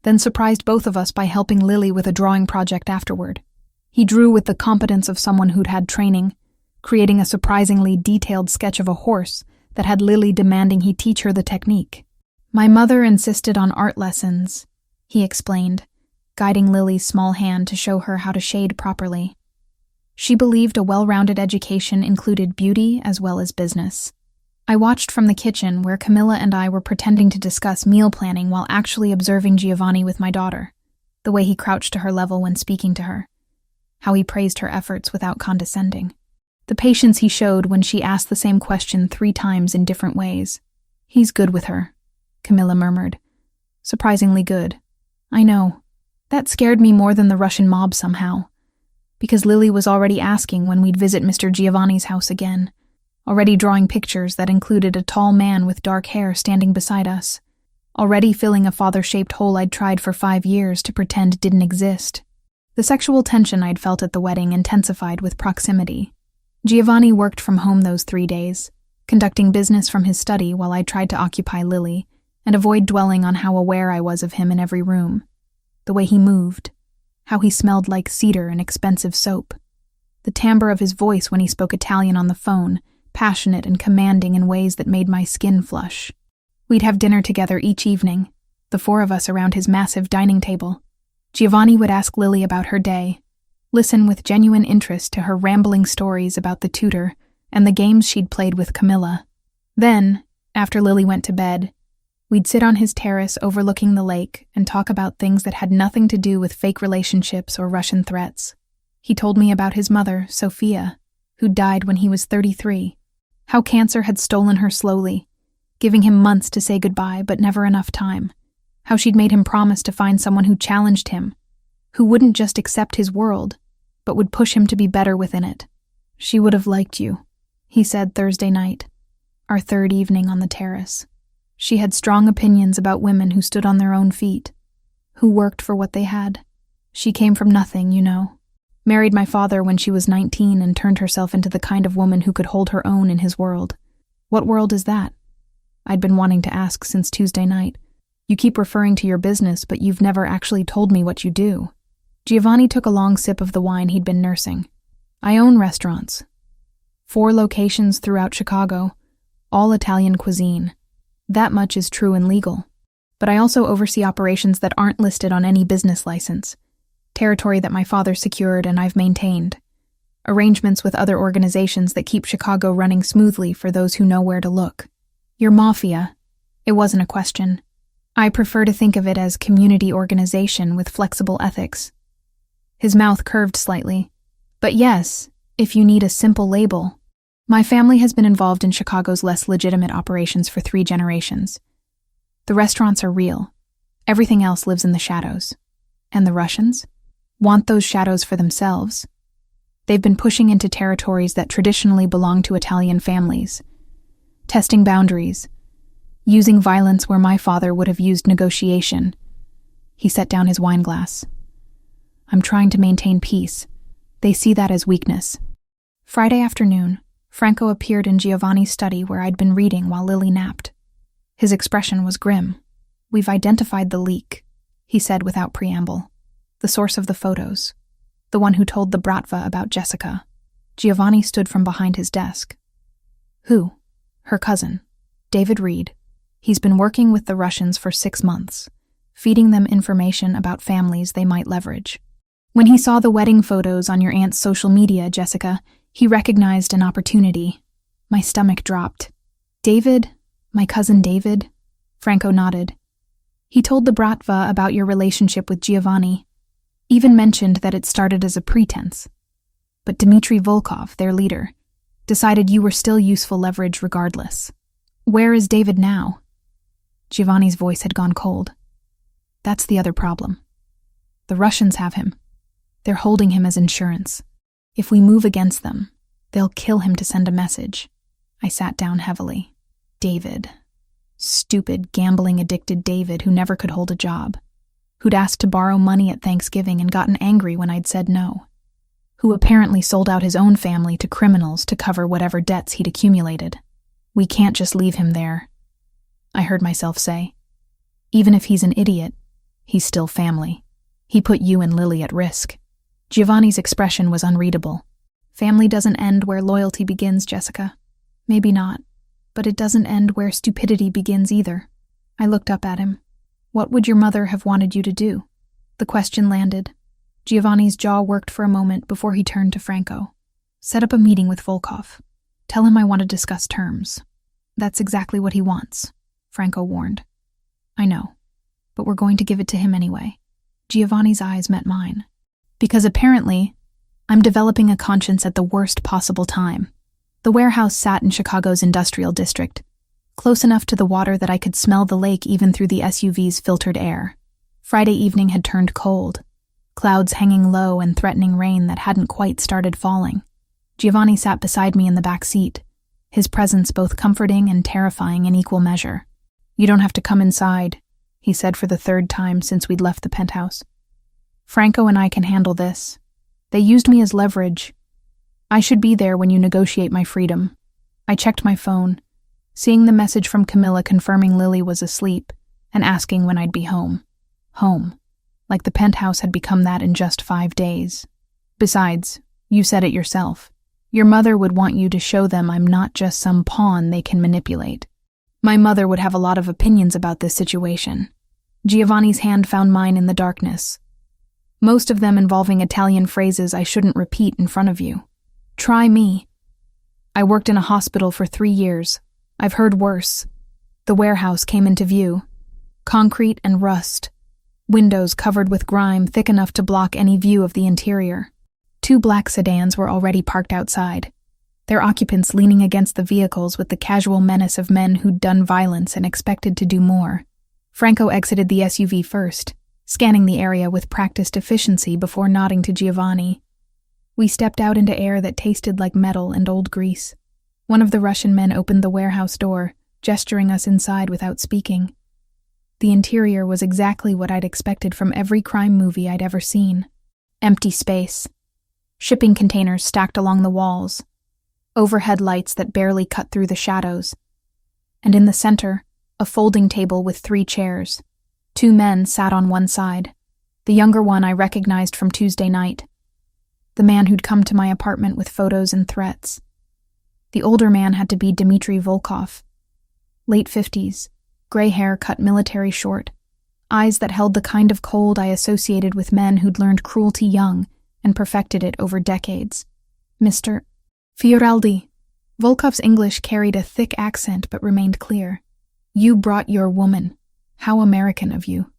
then surprised both of us by helping Lily with a drawing project afterward. He drew with the competence of someone who'd had training, creating a surprisingly detailed sketch of a horse that had Lily demanding he teach her the technique. My mother insisted on art lessons, he explained, guiding Lily's small hand to show her how to shade properly. She believed a well-rounded education included beauty as well as business. I watched from the kitchen where Camilla and I were pretending to discuss meal planning while actually observing Giovanni with my daughter, the way he crouched to her level when speaking to her, how he praised her efforts without condescending, the patience he showed when she asked the same question 3 times in different ways. He's good with her, Camilla murmured. Surprisingly good. I know. That scared me more than the Russian mob somehow. because Lily was already asking when we'd visit Mr. Giovanni's house again, already drawing pictures that included a tall man with dark hair standing beside us, already filling a father-shaped hole I'd tried for 5 years to pretend didn't exist. The sexual tension I'd felt at the wedding intensified with proximity. Giovanni worked from home those 3 days, conducting business from his study while I tried to occupy Lily and avoid dwelling on how aware I was of him in every room. The way he moved, how he smelled like cedar and expensive soap. The timbre of his voice when he spoke Italian on the phone, passionate and commanding in ways that made my skin flush. We'd have dinner together each evening, the 4 of us around his massive dining table. Giovanni would ask Lily about her day, listen with genuine interest to her rambling stories about the tutor and the games she'd played with Camilla. Then, after Lily went to bed, we'd sit on his terrace overlooking the lake and talk about things that had nothing to do with fake relationships or Russian threats. He told me about his mother, Sophia, who died when he was 33, how cancer had stolen her slowly, giving him months to say goodbye but never enough time, how she'd made him promise to find someone who challenged him, who wouldn't just accept his world, but would push him to be better within it. She would have liked you, he said Thursday night, our 3rd evening on the terrace. She had strong opinions about women who stood on their own feet, who worked for what they had. She came from nothing, you know. Married my father when she was 19 and turned herself into the kind of woman who could hold her own in his world. What world is that? I'd been wanting to ask since Tuesday night. You keep referring to your business, but you've never actually told me what you do. Giovanni took a long sip of the wine he'd been nursing. I own restaurants. 4 locations throughout Chicago, all Italian cuisine. That much is true and legal. But I also oversee operations that aren't listed on any business license, territory that my father secured and I've maintained, arrangements with other organizations that keep Chicago running smoothly for those who know where to look. Your Mafia. It wasn't a question. I prefer to think of it as community organization with flexible ethics. His mouth curved slightly. But yes, if you need a simple label. My family has been involved in Chicago's less legitimate operations for 3 generations. The restaurants are real. Everything else lives in the shadows. And the Russians want those shadows for themselves. They've been pushing into territories that traditionally belong to Italian families, testing boundaries, using violence where my father would have used negotiation. He set down his wine glass. I'm trying to maintain peace. They see that as weakness. Friday afternoon, Franco appeared in Giovanni's study where I'd been reading while Lily napped. His expression was grim. We've identified the leak, he said without preamble. The source of the photos. The one who told the Bratva about Jessica. Giovanni stood from behind his desk. Who? Her cousin, David Reed. He's been working with the Russians for 6 months, feeding them information about families they might leverage. When he saw the wedding photos on your aunt's social media, Jessica, he recognized an opportunity. My stomach dropped. David? My cousin David? Franco nodded. He told the Bratva about your relationship with Giovanni, even mentioned that it started as a pretense. But Dmitry Volkov, their leader, decided you were still useful leverage regardless. Where is David now? Giovanni's voice had gone cold. That's the other problem. The Russians have him. They're holding him as insurance. If we move against them, they'll kill him to send a message. I sat down heavily. David. Stupid, gambling-addicted David who never could hold a job. Who'd asked to borrow money at Thanksgiving and gotten angry when I'd said no. Who apparently sold out his own family to criminals to cover whatever debts he'd accumulated. We can't just leave him there, I heard myself say. Even if he's an idiot, he's still family. He put you and Lily at risk. Giovanni's expression was unreadable. Family doesn't end where loyalty begins, Jessica. Maybe not, but it doesn't end where stupidity begins either. I looked up at him. What would your mother have wanted you to do? The question landed. Giovanni's jaw worked for a moment before he turned to Franco. Set up a meeting with Volkov. Tell him I want to discuss terms. That's exactly what he wants, Franco warned. I know, but we're going to give it to him anyway. Giovanni's eyes met mine. Because apparently, I'm developing a conscience at the worst possible time. The warehouse sat in Chicago's industrial district, close enough to the water that I could smell the lake even through the SUV's filtered air. Friday evening had turned cold. clouds hanging low and threatening rain that hadn't quite started falling. Giovanni sat beside me in the back seat, his presence both comforting and terrifying in equal measure. "You don't have to come inside," he said for the third time since we'd left the penthouse. "Franco and I can handle this. They used me as leverage. I should be there when you negotiate my freedom." I checked my phone, seeing the message from Camilla confirming Lily was asleep and asking when I'd be home. Home. Like the penthouse had become that in just 5 days. Besides, you said it yourself. Your mother would want you to show them I'm not just some pawn they can manipulate. My mother would have a lot of opinions about this situation. Giovanni's hand found mine in the darkness, most of them involving Italian phrases I shouldn't repeat in front of you. Try me. I worked in a hospital for 3 years. I've heard worse. The warehouse came into view. Concrete and rust. Windows covered with grime thick enough to block any view of the interior. 2 black sedans were already parked outside, their occupants leaning against the vehicles with the casual menace of men who'd done violence and expected to do more. Franco exited the SUV first, scanning the area with practiced efficiency before nodding to Giovanni. We stepped out into air that tasted like metal and old grease. One of the Russian men opened the warehouse door, gesturing us inside without speaking. The interior was exactly what I'd expected from every crime movie I'd ever seen. Empty space. Shipping containers stacked along the walls. Overhead lights that barely cut through the shadows. And in the center, a folding table with 3 chairs. 2 men sat on one side. The younger one I recognized from Tuesday night. The man who'd come to my apartment with photos and threats. The older man had to be Dmitry Volkov. Late 50s, gray hair cut military short, eyes that held the kind of cold I associated with men who'd learned cruelty young and perfected it over decades. Mr. Fioraldi. Volkov's English carried a thick accent but remained clear. "You brought your woman. How American of you.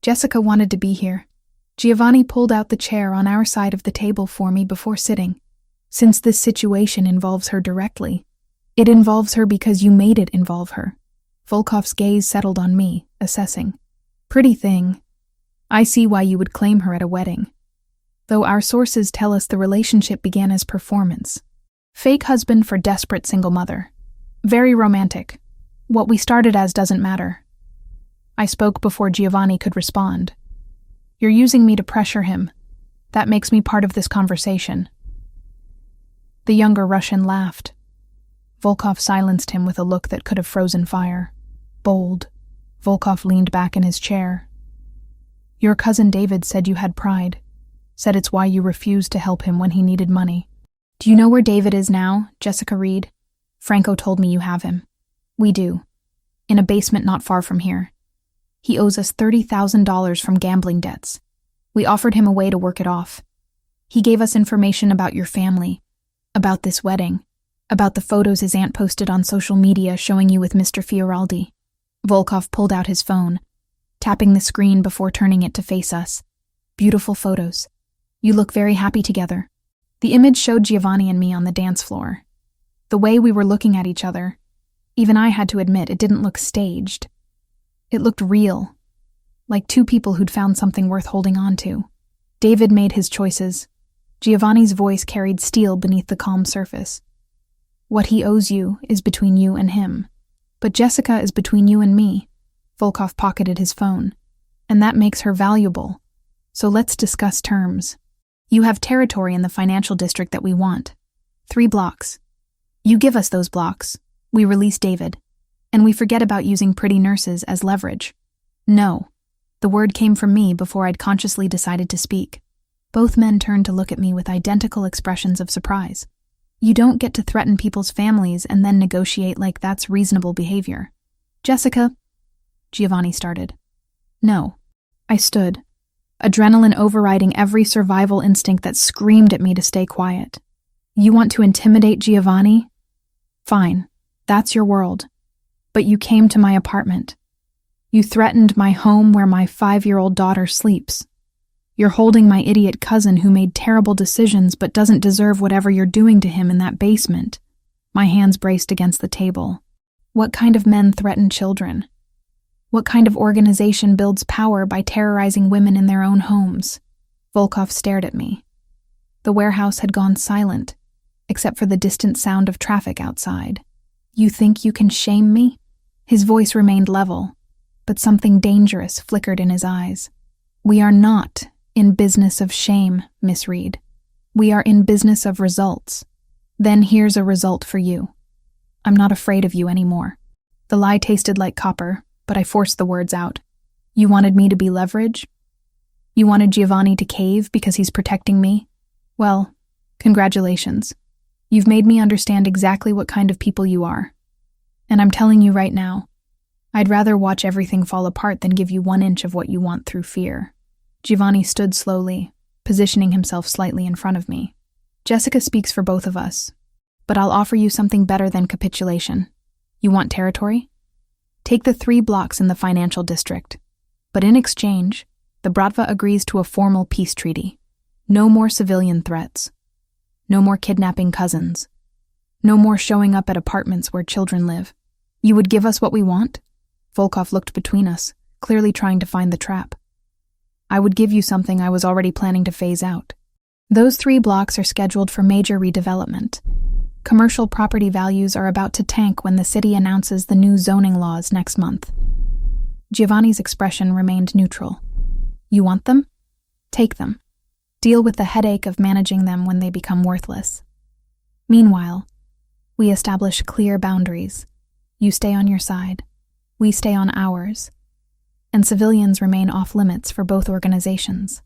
Jessica wanted to be here." Giovanni pulled out the chair on our side of the table for me before sitting. "Since this situation involves her directly, it involves her because you made it involve her." Volkov's gaze settled on me, assessing. "Pretty thing. I see why you would claim her at a wedding. Though our sources tell us the relationship began as performance. Fake husband for desperate single mother. Very romantic. What we started as doesn't matter." I spoke before Giovanni could respond. "You're using me to pressure him. That makes me part of this conversation." The younger Russian laughed. Volkov silenced him with a look that could have frozen fire. Bold. Volkov leaned back in his chair. "Your cousin David said you had pride. Said it's why you refused to help him when he needed money. Do you know where David is now, Jessica Reed? Franco told me you have him. We do. In a basement not far from here. He owes us $30,000 from gambling debts. We offered him a way to work it off. He gave us information about your family, about this wedding, about the photos his aunt posted on social media showing you with Mr. Fioraldi." Volkov pulled out his phone, tapping the screen before turning it to face us. "Beautiful photos. You look very happy together." The image showed Giovanni and me on the dance floor. The way we were looking at each other, even I had to admit it didn't look staged. It looked real, like 2 people who'd found something worth holding on to. David made his choices. Giovanni's voice carried steel beneath the calm surface. "What he owes you is between you and him. But Jessica is between you and me." Volkov pocketed his phone. "And that makes her valuable. So let's discuss terms. You have territory in the financial district that we want. 3 blocks. You give us those blocks. We release David. And we forget about using pretty nurses as leverage." "No." The word came from me before I'd consciously decided to speak. Both men turned to look at me with identical expressions of surprise. "You don't get to threaten people's families and then negotiate like that's reasonable behavior." "Jessica," Giovanni started. "No." I stood, adrenaline overriding every survival instinct that screamed at me to stay quiet. "You want to intimidate Giovanni? Fine, that's your world. But you came to my apartment. You threatened my home where my 5-year-old daughter sleeps. You're holding my idiot cousin who made terrible decisions but doesn't deserve whatever you're doing to him in that basement." My hands braced against the table. What kind of men threaten children? What kind of organization builds power by terrorizing women in their own homes? Volkov stared at me. The warehouse had gone silent, except for the distant sound of traffic outside. You think you can shame me? His voice remained level, but something dangerous flickered in his eyes. We are not in business of shame, Miss Reed. We are in business of results. Then here's a result for you. I'm not afraid of you anymore. The lie tasted like copper, but I forced the words out. You wanted me to be leverage? You wanted Giovanni to cave because he's protecting me? Well, congratulations. You've made me understand exactly what kind of people you are. And I'm telling you right now, I'd rather watch everything fall apart than give you 1 inch of what you want through fear. Giovanni stood slowly, positioning himself slightly in front of me. Jessica speaks for both of us, but I'll offer you something better than capitulation. You want territory? Take the 3 blocks in the financial district. But in exchange, the Bratva agrees to a formal peace treaty. No more civilian threats. No more kidnapping cousins. No more showing up at apartments where children live. You would give us what we want? Volkov looked between us, clearly trying to find the trap. I would give you something I was already planning to phase out. Those 3 blocks are scheduled for major redevelopment. Commercial property values are about to tank when the city announces the new zoning laws next month. Giovanni's expression remained neutral. You want them? Take them. Deal with the headache of managing them when they become worthless. Meanwhile, we establish clear boundaries. You stay on your side. We stay on ours. And civilians remain off limits for both organizations.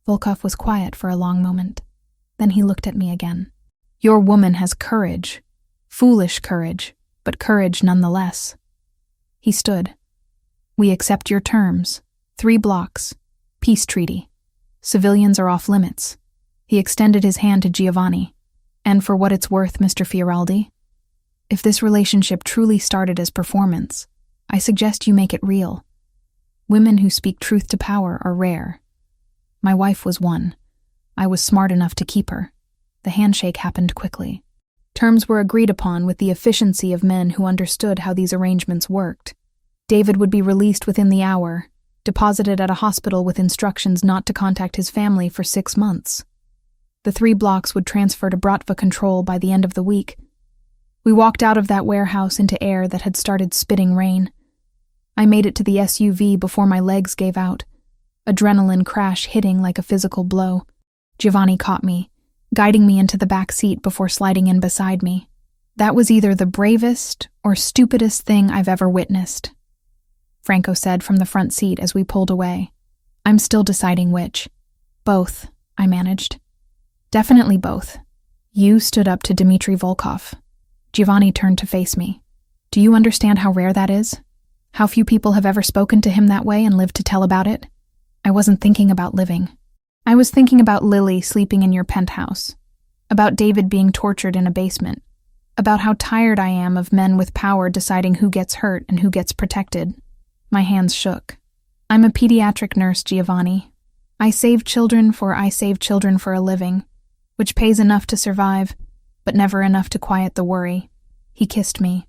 Volkov was quiet for a long moment. Then he looked at me again. Your woman has courage. Foolish courage, but courage nonetheless. He stood. We accept your terms. 3 blocks. Peace treaty. Civilians are off limits. He extended his hand to Giovanni. And for what it's worth, Mr. Fioraldi, if this relationship truly started as performance, I suggest you make it real. Women who speak truth to power are rare. My wife was one. I was smart enough to keep her. The handshake happened quickly. Terms were agreed upon with the efficiency of men who understood how these arrangements worked. David would be released within the hour, deposited at a hospital with instructions not to contact his family for 6 months. The 3 blocks would transfer to Bratva control by the end of the week. We walked out of that warehouse into air that had started spitting rain. I made it to the SUV before my legs gave out, adrenaline crash hitting like a physical blow. Giovanni caught me, guiding me into the back seat before sliding in beside me. That was either the bravest or stupidest thing I've ever witnessed, Franco said from the front seat as we pulled away. I'm still deciding which. Both, I managed. Definitely both. You stood up to Dmitry Volkov. Giovanni turned to face me. Do you understand how rare that is? How few people have ever spoken to him that way and lived to tell about it? I wasn't thinking about living. I was thinking about Lily sleeping in your penthouse, about David being tortured in a basement, about how tired I am of men with power deciding who gets hurt and who gets protected. My hands shook. I'm a pediatric nurse, Giovanni. I save children for a living, which pays enough to survive, but never enough to quiet the worry. He kissed me.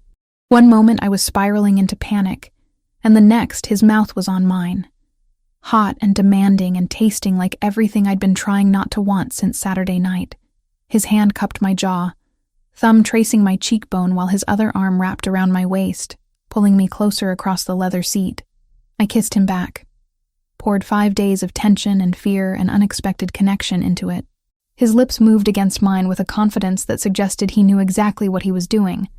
One moment I was spiraling into panic, and the next his mouth was on mine. Hot and demanding and tasting like everything I'd been trying not to want since Saturday night. His hand cupped my jaw, thumb tracing my cheekbone while his other arm wrapped around my waist, pulling me closer across the leather seat. I kissed him back, poured 5 days of tension and fear and unexpected connection into it. His lips moved against mine with a confidence that suggested he knew exactly what he was doing,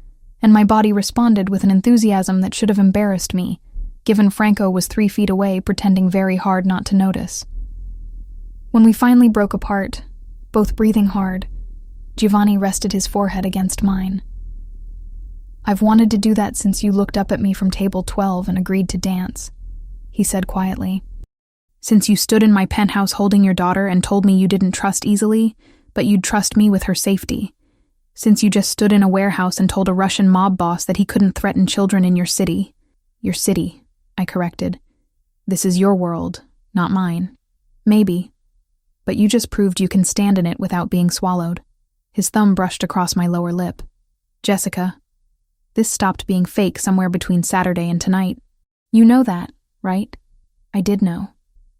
and my body responded with an enthusiasm that should have embarrassed me, given Franco was 3 feet away pretending very hard not to notice. When we finally broke apart, both breathing hard, Giovanni rested his forehead against mine. I've wanted to do that since you looked up at me from table 12 and agreed to dance, he said quietly. Since you stood in my penthouse holding your daughter and told me you didn't trust easily, but you'd trust me with her safety. Since you just stood in a warehouse and told a Russian mob boss that he couldn't threaten children in your city. Your city, I corrected. This is your world, not mine. Maybe. But you just proved you can stand in it without being swallowed. His thumb brushed across my lower lip. Jessica, this stopped being fake somewhere between Saturday and tonight. You know that, right? I did know.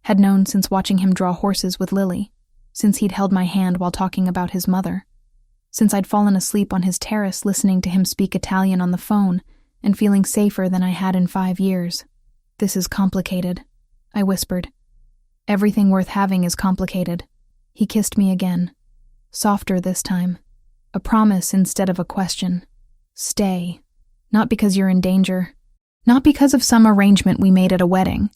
Had known since watching him draw horses with Lily, since he'd held my hand while talking about his mother, since I'd fallen asleep on his terrace listening to him speak Italian on the phone and feeling safer than I had in 5 years. "This is complicated," I whispered. "Everything worth having is complicated." He kissed me again, softer this time, a promise instead of a question. "Stay. Not because you're in danger. Not because of some arrangement we made at a wedding.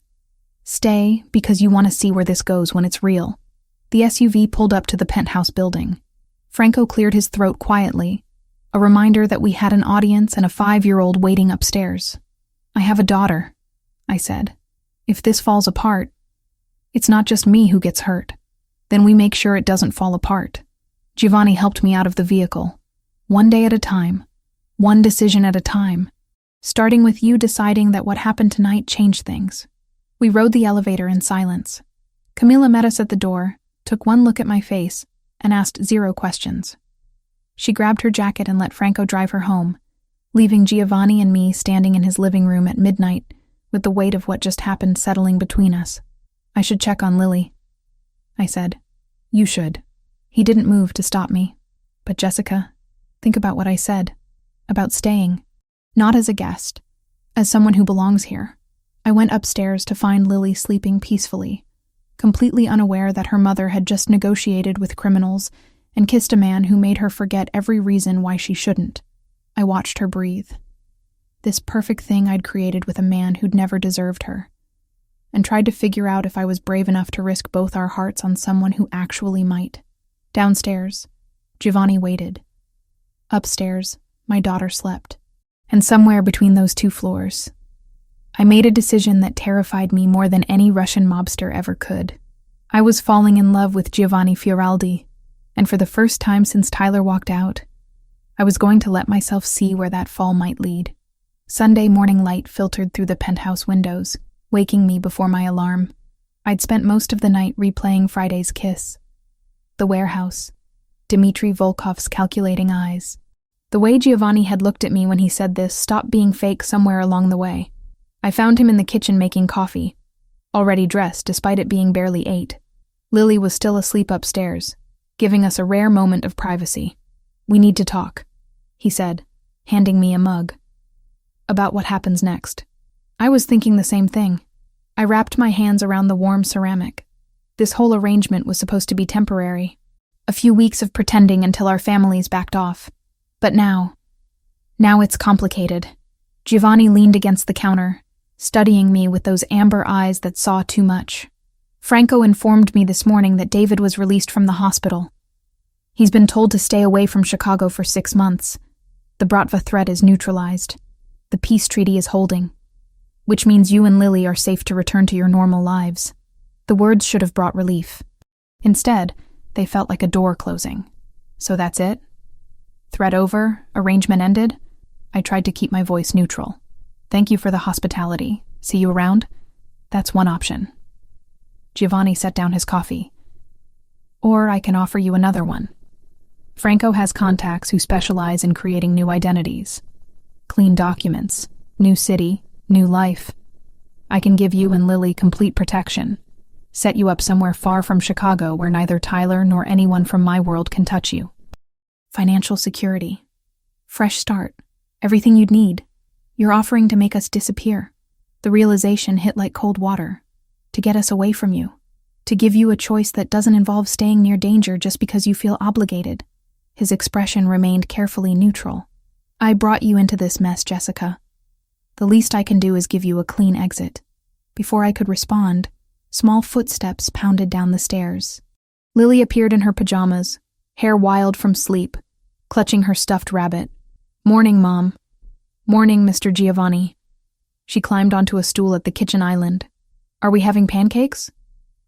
Stay because you want to see where this goes when it's real." The SUV pulled up to the penthouse building. Franco cleared his throat quietly, a reminder that we had an audience and a 5-year-old waiting upstairs. "I have a daughter," I said. "If this falls apart, it's not just me who gets hurt. Then we make sure it doesn't fall apart." Giovanni helped me out of the vehicle. "One day at a time. One decision at a time. Starting with you deciding that what happened tonight changed things." We rode the elevator in silence. Camilla met us at the door, took one look at my face, and asked 0 questions. She grabbed her jacket and let Franco drive her home, leaving Giovanni and me standing in his living room at midnight with the weight of what just happened settling between us. "I should check on Lily," I said. "You should." He didn't move to stop me. "But Jessica, think about what I said. About staying. Not as a guest. As someone who belongs here." I went upstairs to find Lily sleeping peacefully, completely unaware that her mother had just negotiated with criminals and kissed a man who made her forget every reason why she shouldn't. I watched her breathe. This perfect thing I'd created with a man who'd never deserved her, and tried to figure out if I was brave enough to risk both our hearts on someone who actually might. Downstairs, Giovanni waited. Upstairs, my daughter slept. And somewhere between those 2 floors, I made a decision that terrified me more than any Russian mobster ever could. I was falling in love with Giovanni Fioraldi, and for the first time since Tyler walked out, I was going to let myself see where that fall might lead. Sunday morning light filtered through the penthouse windows, waking me before my alarm. I'd spent most of the night replaying Friday's kiss. The warehouse. Dmitry Volkov's calculating eyes. The way Giovanni had looked at me when he said this stopped being fake somewhere along the way. I found him in the kitchen making coffee, already dressed despite it being barely 8. Lily was still asleep upstairs, giving us a rare moment of privacy. "We need to talk," he said, handing me a mug. "About what happens next." I was thinking the same thing. I wrapped my hands around the warm ceramic. This whole arrangement was supposed to be temporary. A few weeks of pretending until our families backed off. But now it's complicated. Giovanni leaned against the counter, studying me with those amber eyes that saw too much. "Franco informed me this morning that David was released from the hospital. He's been told to stay away from Chicago for 6 months. The Bratva threat is neutralized. The peace treaty is holding, which means you and Lily are safe to return to your normal lives." The words should have brought relief. Instead, they felt like a door closing. "So that's it? Threat over? Arrangement ended?" I tried to keep my voice neutral. "Thank you for the hospitality. See you around?" "That's one option." Giovanni set down his coffee. "Or I can offer you another one. Franco has contacts who specialize in creating new identities. Clean documents, new city, new life. I can give you and Lily complete protection. Set you up somewhere far from Chicago where neither Tyler nor anyone from my world can touch you. Financial security. Fresh start. Everything you'd need. You're offering to make us disappear." The realization hit like cold water. To get us away from you. To give you a choice that doesn't involve staying near danger just because you feel obligated. His expression remained carefully neutral. "I brought you into this mess, Jessica. The least I can do is give you a clean exit." Before I could respond, small footsteps pounded down the stairs. Lily appeared in her pajamas, hair wild from sleep, clutching her stuffed rabbit. "Morning, Mom." "Morning, Mr. Giovanni." She climbed onto a stool at the kitchen island. "Are we having pancakes?"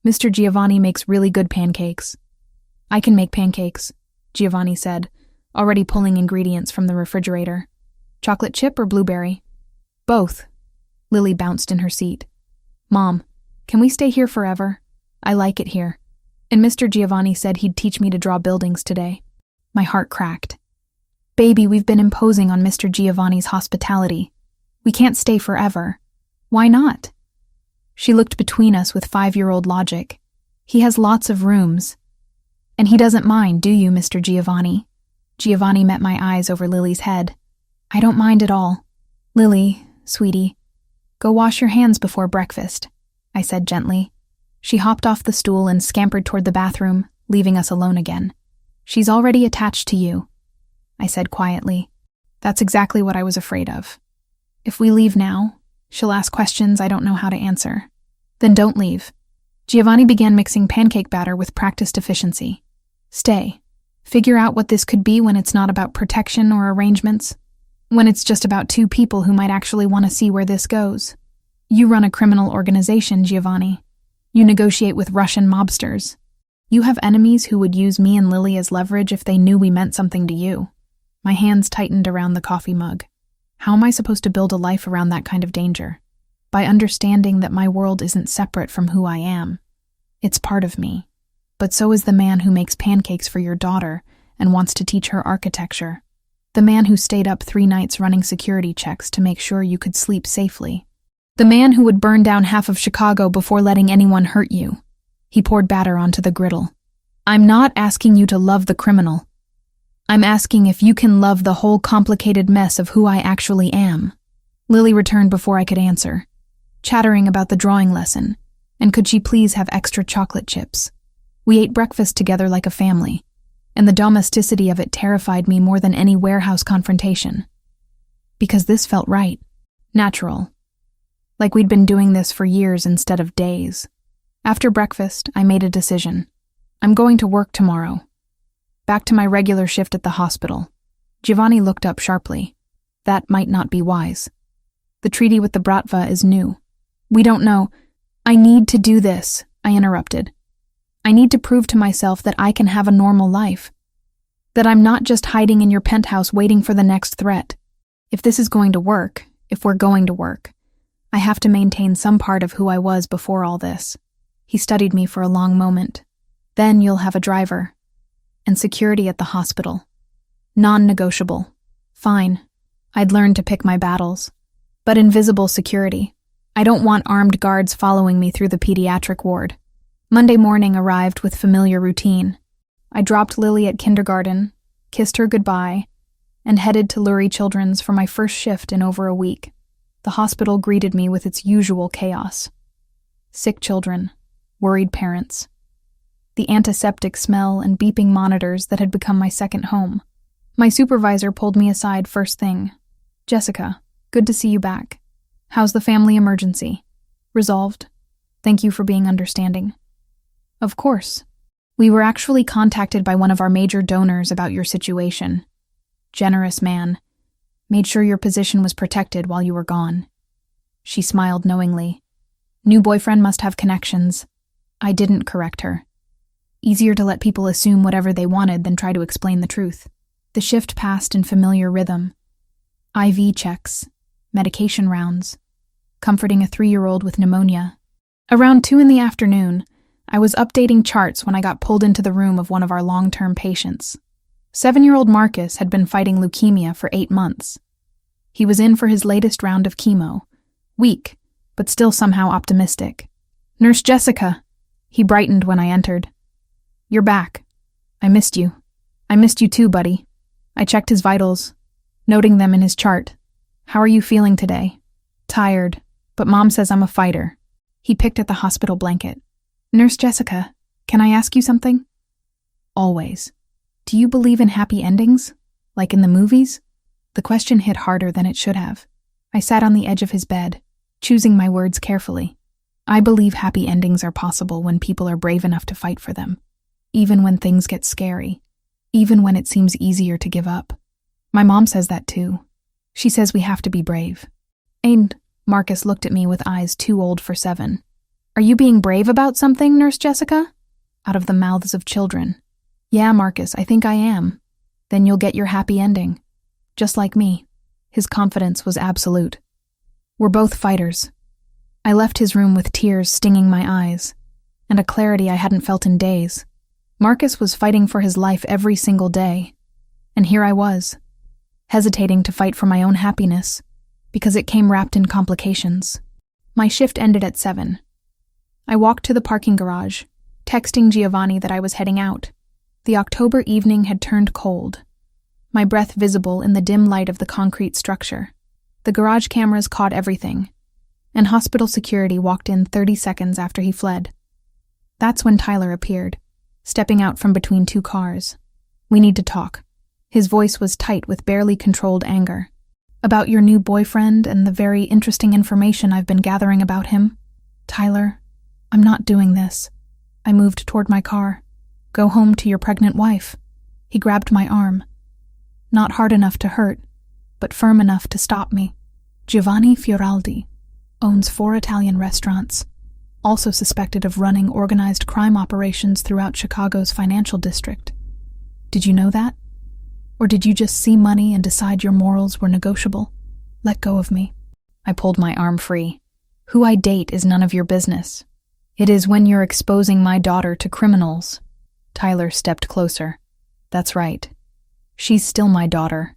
"Mr. Giovanni makes really good pancakes." "I can make pancakes," Giovanni said, already pulling ingredients from the refrigerator. "Chocolate chip or blueberry?" "Both." Lily bounced in her seat. "Mom, can we stay here forever? I like it here. And Mr. Giovanni said he'd teach me to draw buildings today." My heart cracked. "Baby, we've been imposing on Mr. Giovanni's hospitality. We can't stay forever." "Why not?" She looked between us with 5-year-old logic. He has lots of rooms. And he doesn't mind, do you, Mr. Giovanni? Giovanni met my eyes over Lily's head. I don't mind at all. Lily, sweetie, go wash your hands before breakfast, I said gently. She hopped off the stool and scampered toward the bathroom, leaving us alone again. She's already attached to you, I said quietly. That's exactly what I was afraid of. If we leave now, she'll ask questions I don't know how to answer. Then don't leave. Giovanni began mixing pancake batter with practiced efficiency. Stay. Figure out what this could be when it's not about protection or arrangements. When it's just about 2 people who might actually want to see where this goes. You run a criminal organization, Giovanni. You negotiate with Russian mobsters. You have enemies who would use me and Lily as leverage if they knew we meant something to you. My hands tightened around the coffee mug. How am I supposed to build a life around that kind of danger? By understanding that my world isn't separate from who I am. It's part of me. But so is the man who makes pancakes for your daughter and wants to teach her architecture. The man who stayed up 3 nights running security checks to make sure you could sleep safely. The man who would burn down half of Chicago before letting anyone hurt you. He poured batter onto the griddle. I'm not asking you to love the criminal. I'm asking if you can love the whole complicated mess of who I actually am. Lily returned before I could answer, chattering about the drawing lesson, and could she please have extra chocolate chips. We ate breakfast together like a family, and the domesticity of it terrified me more than any warehouse confrontation. Because this felt right, natural. Like we'd been doing this for years instead of days. After breakfast, I made a decision. I'm going to work tomorrow. Back to my regular shift at the hospital. Giovanni looked up sharply. That might not be wise. The treaty with the Bratva is new. We don't know. I need to do this, I interrupted. I need to prove to myself that I can have a normal life. That I'm not just hiding in your penthouse waiting for the next threat. If this is going to work, if we're going to work, I have to maintain some part of who I was before all this. He studied me for a long moment. Then you'll have a driver. And security at the hospital. Non-negotiable. Fine. I'd learned to pick my battles. But invisible security. I don't want armed guards following me through the pediatric ward. Monday morning arrived with familiar routine. I dropped Lily at kindergarten, kissed her goodbye, and headed to Lurie Children's for my first shift in over a week. The hospital greeted me with its usual chaos. Sick children, worried parents. The antiseptic smell and beeping monitors that had become my second home. My supervisor pulled me aside first thing. Jessica, good to see you back. How's the family emergency? Resolved. Thank you for being understanding. Of course. We were actually contacted by one of our major donors about your situation. Generous man. Made sure your position was protected while you were gone. She smiled knowingly. New boyfriend must have connections. I didn't correct her. Easier to let people assume whatever they wanted than try to explain the truth. The shift passed in familiar rhythm. IV checks, medication rounds, comforting a 3-year-old with pneumonia. Around 2 in the afternoon, I was updating charts when I got pulled into the room of one of our long-term patients. 7-year-old Marcus had been fighting leukemia for 8 months. He was in for his latest round of chemo, weak, but still somehow optimistic. Nurse Jessica, he brightened when I entered. You're back. I missed you. I missed you too, buddy. I checked his vitals, noting them in his chart. How are you feeling today? Tired, but Mom says I'm a fighter. He picked at the hospital blanket. Nurse Jessica, can I ask you something? Always. Do you believe in happy endings? Like in the movies? The question hit harder than it should have. I sat on the edge of his bed, choosing my words carefully. I believe happy endings are possible when people are brave enough to fight for them. Even when things get scary. Even when it seems easier to give up. My mom says that too. She says we have to be brave. And Marcus looked at me with eyes too old for 7. Are you being brave about something, Nurse Jessica? Out of the mouths of children. Yeah, Marcus, I think I am. Then you'll get your happy ending. Just like me. His confidence was absolute. We're both fighters. I left his room with tears stinging my eyes, and a clarity I hadn't felt in days. Marcus was fighting for his life every single day, and here I was, hesitating to fight for my own happiness, because it came wrapped in complications. My shift ended at 7, I walked to the parking garage, texting Giovanni that I was heading out. The October evening had turned cold, my breath visible in the dim light of the concrete structure. The garage cameras caught everything, and hospital security walked in 30 seconds after he fled. That's when Tyler appeared, stepping out from between two cars. "We need to talk." His voice was tight with barely controlled anger. "About your new boyfriend and the very interesting information I've been gathering about him." "Tyler, I'm not doing this." I moved toward my car. "Go home to your pregnant wife." He grabbed my arm. Not hard enough to hurt, but firm enough to stop me. "Giovanni Fioraldi owns 4 Italian restaurants, also suspected of running organized crime operations throughout Chicago's financial district. Did you know that? Or did you just see money and decide your morals were negotiable? Let go of me." I pulled my arm free. "Who I date is none of your business. It is when you're exposing my daughter to criminals." Tyler stepped closer. "That's right. She's still my daughter,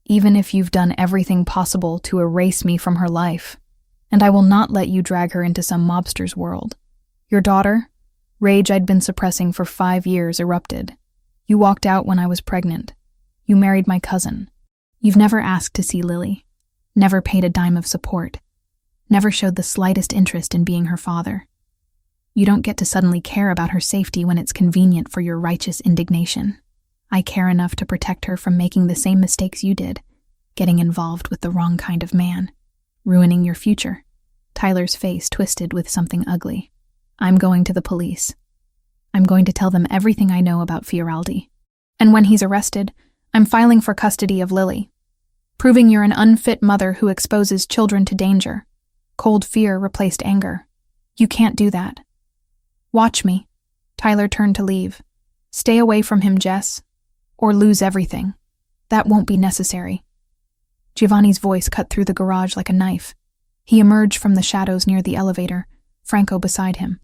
even if you've done everything possible to erase me from her life. And I will not let you drag her into some mobster's world. Your daughter, rage I'd been suppressing for 5 years, erupted. You walked out when I was pregnant. You married my cousin. You've never asked to see Lily, never paid a dime of support, never showed the slightest interest in being her father. You don't get to suddenly care about her safety when it's convenient for your righteous indignation. I care enough to protect her from making the same mistakes you did, getting involved with the wrong kind of man, ruining your future." Tyler's face twisted with something ugly. "I'm going to the police. I'm going to tell them everything I know about Fioraldi. And when he's arrested, I'm filing for custody of Lily, proving you're an unfit mother who exposes children to danger. Cold fear replaced anger. You can't do that. Watch me." Tyler turned to leave. "Stay away from him, Jess, or lose everything. That won't be necessary." Giovanni's voice cut through the garage like a knife. He emerged from the shadows near the elevator, Franco beside him.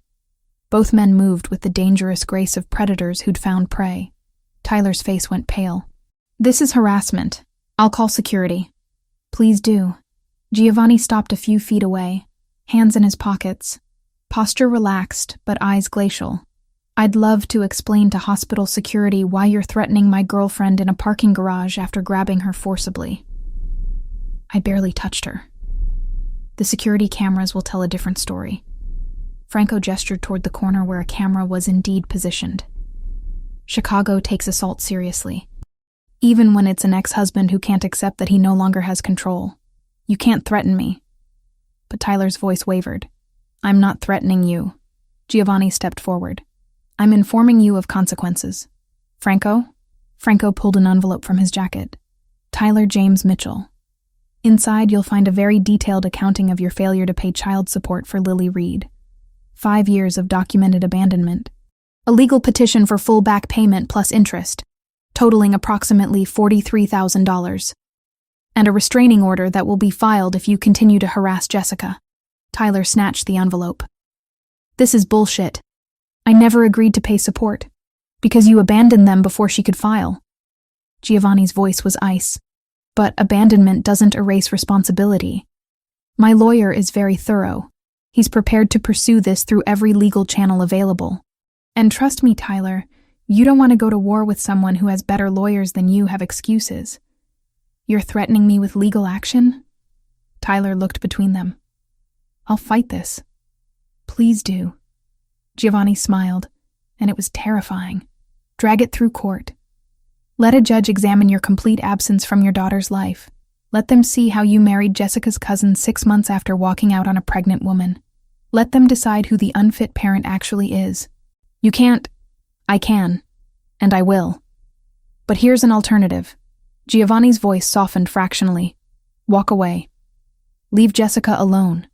Both men moved with the dangerous grace of predators who'd found prey. Tyler's face went pale. "This is harassment. I'll call security." "Please do." Giovanni stopped a few feet away, hands in his pockets, posture relaxed but eyes glacial. "I'd love to explain to hospital security why you're threatening my girlfriend in a parking garage after grabbing her forcibly." I barely touched her. The security cameras will tell a different story. Franco gestured toward the corner where a camera was indeed positioned. Chicago takes assault seriously, even when it's an ex-husband who can't accept that he no longer has control. "You can't threaten me." But Tyler's voice wavered. "I'm not threatening you." Giovanni stepped forward. "I'm informing you of consequences." "Franco?" Franco pulled an envelope from his jacket. "Tyler James Mitchell. Inside, you'll find a very detailed accounting of your failure to pay child support for Lily Reed. 5 years of documented abandonment. A legal petition for full back payment plus interest, totaling approximately $43,000. And a restraining order that will be filed if you continue to harass Jessica." Tyler snatched the envelope. "This is bullshit. I never agreed to pay support, because you abandoned them before she could file." Giovanni's voice was ice. "But abandonment doesn't erase responsibility. My lawyer is very thorough. He's prepared to pursue this through every legal channel available. And trust me, Tyler, you don't want to go to war with someone who has better lawyers than you have excuses. You're threatening me with legal action?" Tyler looked between them. "I'll fight this." "Please do." Giovanni smiled, and it was terrifying. "Drag it through court. Let a judge examine your complete absence from your daughter's life. Let them see how you married Jessica's cousin 6 months after walking out on a pregnant woman. Let them decide who the unfit parent actually is. You can't. I can. And I will. But here's an alternative." Giovanni's voice softened fractionally. "Walk away. Leave Jessica alone.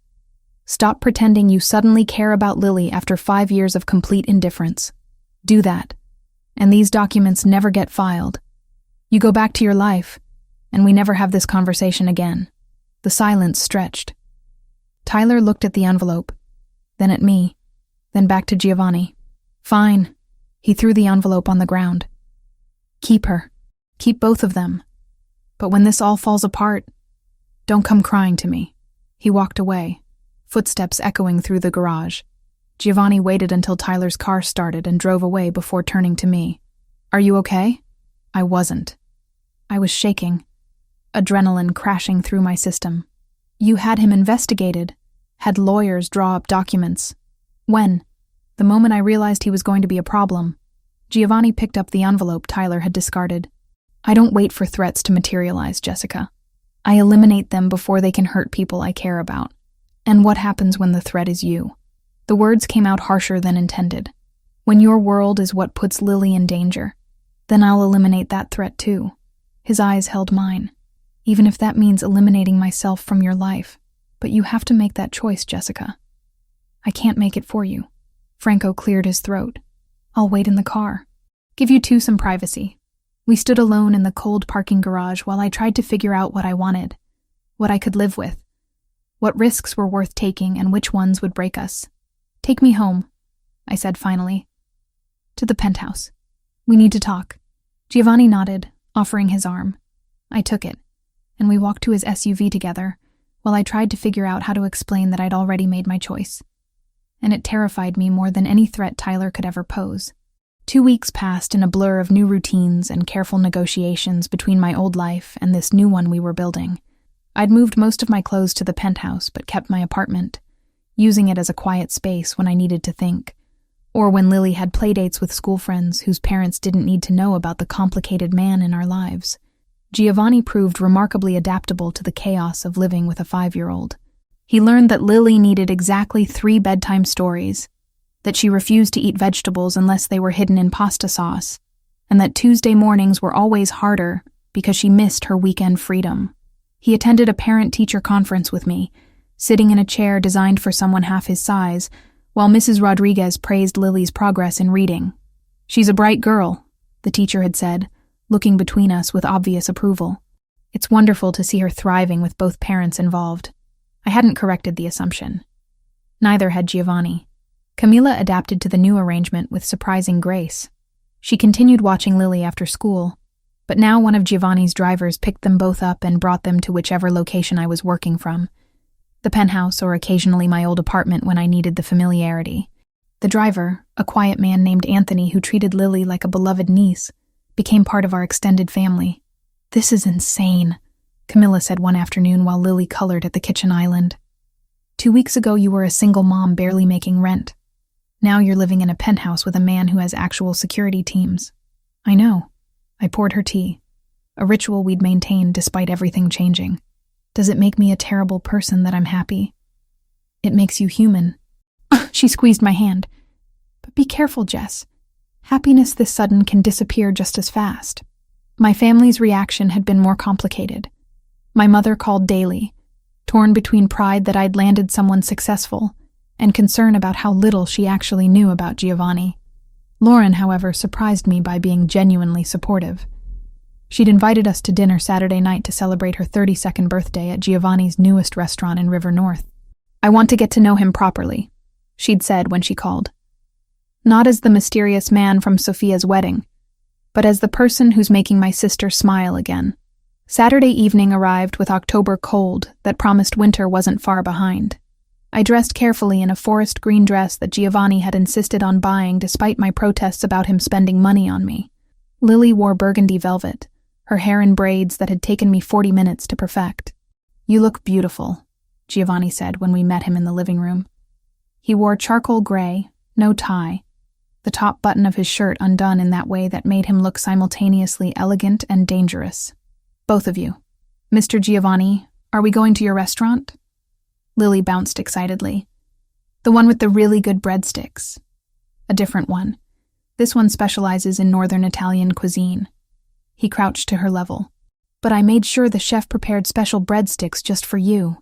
Stop pretending you suddenly care about Lily after 5 years of complete indifference. Do that, and these documents never get filed. You go back to your life, and we never have this conversation again." The silence stretched. Tyler looked at the envelope, then at me, then back to Giovanni. "Fine." He threw the envelope on the ground. "Keep her. Keep both of them. But when this all falls apart, don't come crying to me." He walked away, footsteps echoing through the garage. Giovanni waited until Tyler's car started and drove away before turning to me. "Are you okay?" I wasn't. I was shaking, adrenaline crashing through my system. "You had him investigated, had lawyers draw up documents. When?" The moment I realized he was going to be a problem. Giovanni picked up the envelope Tyler had discarded. "I don't wait for threats to materialize, Jessica. I eliminate them before they can hurt people I care about. And what happens when the threat is you?" The words came out harsher than intended. "When your world is what puts Lily in danger, then I'll eliminate that threat too." His eyes held mine. "Even if that means eliminating myself from your life. But you have to make that choice, Jessica. I can't make it for you." Franco cleared his throat. "I'll wait in the car. Give you two some privacy." We stood alone in the cold parking garage while I tried to figure out what I wanted, what I could live with, what risks were worth taking and which ones would break us. "Take me home," I said finally. "To the penthouse. We need to talk." Giovanni nodded, offering his arm. I took it, and we walked to his SUV together, while I tried to figure out how to explain that I'd already made my choice. And it terrified me more than any threat Tyler could ever pose. 2 weeks passed in a blur of new routines and careful negotiations between my old life and this new one we were building. I'd moved most of my clothes to the penthouse but kept my apartment, using it as a quiet space when I needed to think, or when Lily had playdates with school friends whose parents didn't need to know about the complicated man in our lives. Giovanni proved remarkably adaptable to the chaos of living with a 5-year-old. He learned that Lily needed exactly 3 bedtime stories, that she refused to eat vegetables unless they were hidden in pasta sauce, and that Tuesday mornings were always harder because she missed her weekend freedom. He attended a parent-teacher conference with me, sitting in a chair designed for someone half his size, while Mrs. Rodriguez praised Lily's progress in reading. "She's a bright girl," the teacher had said, looking between us with obvious approval. "It's wonderful to see her thriving with both parents involved." I hadn't corrected the assumption. Neither had Giovanni. Camila adapted to the new arrangement with surprising grace. She continued watching Lily after school, but now one of Giovanni's drivers picked them both up and brought them to whichever location I was working from. The penthouse or occasionally my old apartment when I needed the familiarity. The driver, a quiet man named Anthony who treated Lily like a beloved niece, became part of our extended family. "This is insane," Camilla said one afternoon while Lily colored at the kitchen island. 2 weeks ago you were a single mom barely making rent. Now you're living in a penthouse with a man who has actual security teams." "I know." I poured her tea, a ritual we'd maintained despite everything changing. "Does it make me a terrible person that I'm happy?" "It makes you human." She squeezed my hand. "But be careful, Jess. Happiness this sudden can disappear just as fast." My family's reaction had been more complicated. My mother called daily, torn between pride that I'd landed someone successful and concern about how little she actually knew about Giovanni. Lauren, however, surprised me by being genuinely supportive. She'd invited us to dinner Saturday night to celebrate her 32nd birthday at Giovanni's newest restaurant in River North. "I want to get to know him properly," she'd said when she called. "Not as the mysterious man from Sophia's wedding, but as the person who's making my sister smile again." Saturday evening arrived with October cold that promised winter wasn't far behind. I dressed carefully in a forest green dress that Giovanni had insisted on buying despite my protests about him spending money on me. Lily wore burgundy velvet, her hair in braids that had taken me 40 minutes to perfect. "You look beautiful," Giovanni said when we met him in the living room. He wore charcoal gray, no tie, the top button of his shirt undone in that way that made him look simultaneously elegant and dangerous. "Both of you. Mr. Giovanni, are we going to your restaurant?" Lily bounced excitedly. "The one with the really good breadsticks." "A different one. This one specializes in northern Italian cuisine." He crouched to her level. "But I made sure the chef prepared special breadsticks just for you."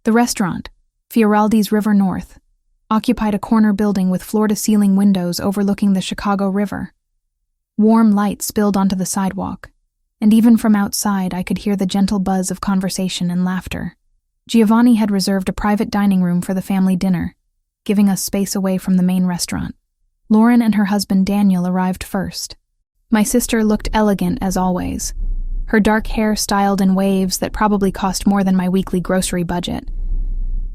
The restaurant, Fioraldi's River North, occupied a corner building with floor-to-ceiling windows overlooking the Chicago River. Warm light spilled onto the sidewalk, and even from outside I could hear the gentle buzz of conversation and laughter. Giovanni had reserved a private dining room for the family dinner, giving us space away from the main restaurant. Lauren and her husband Daniel arrived first. My sister looked elegant as always, her dark hair styled in waves that probably cost more than my weekly grocery budget.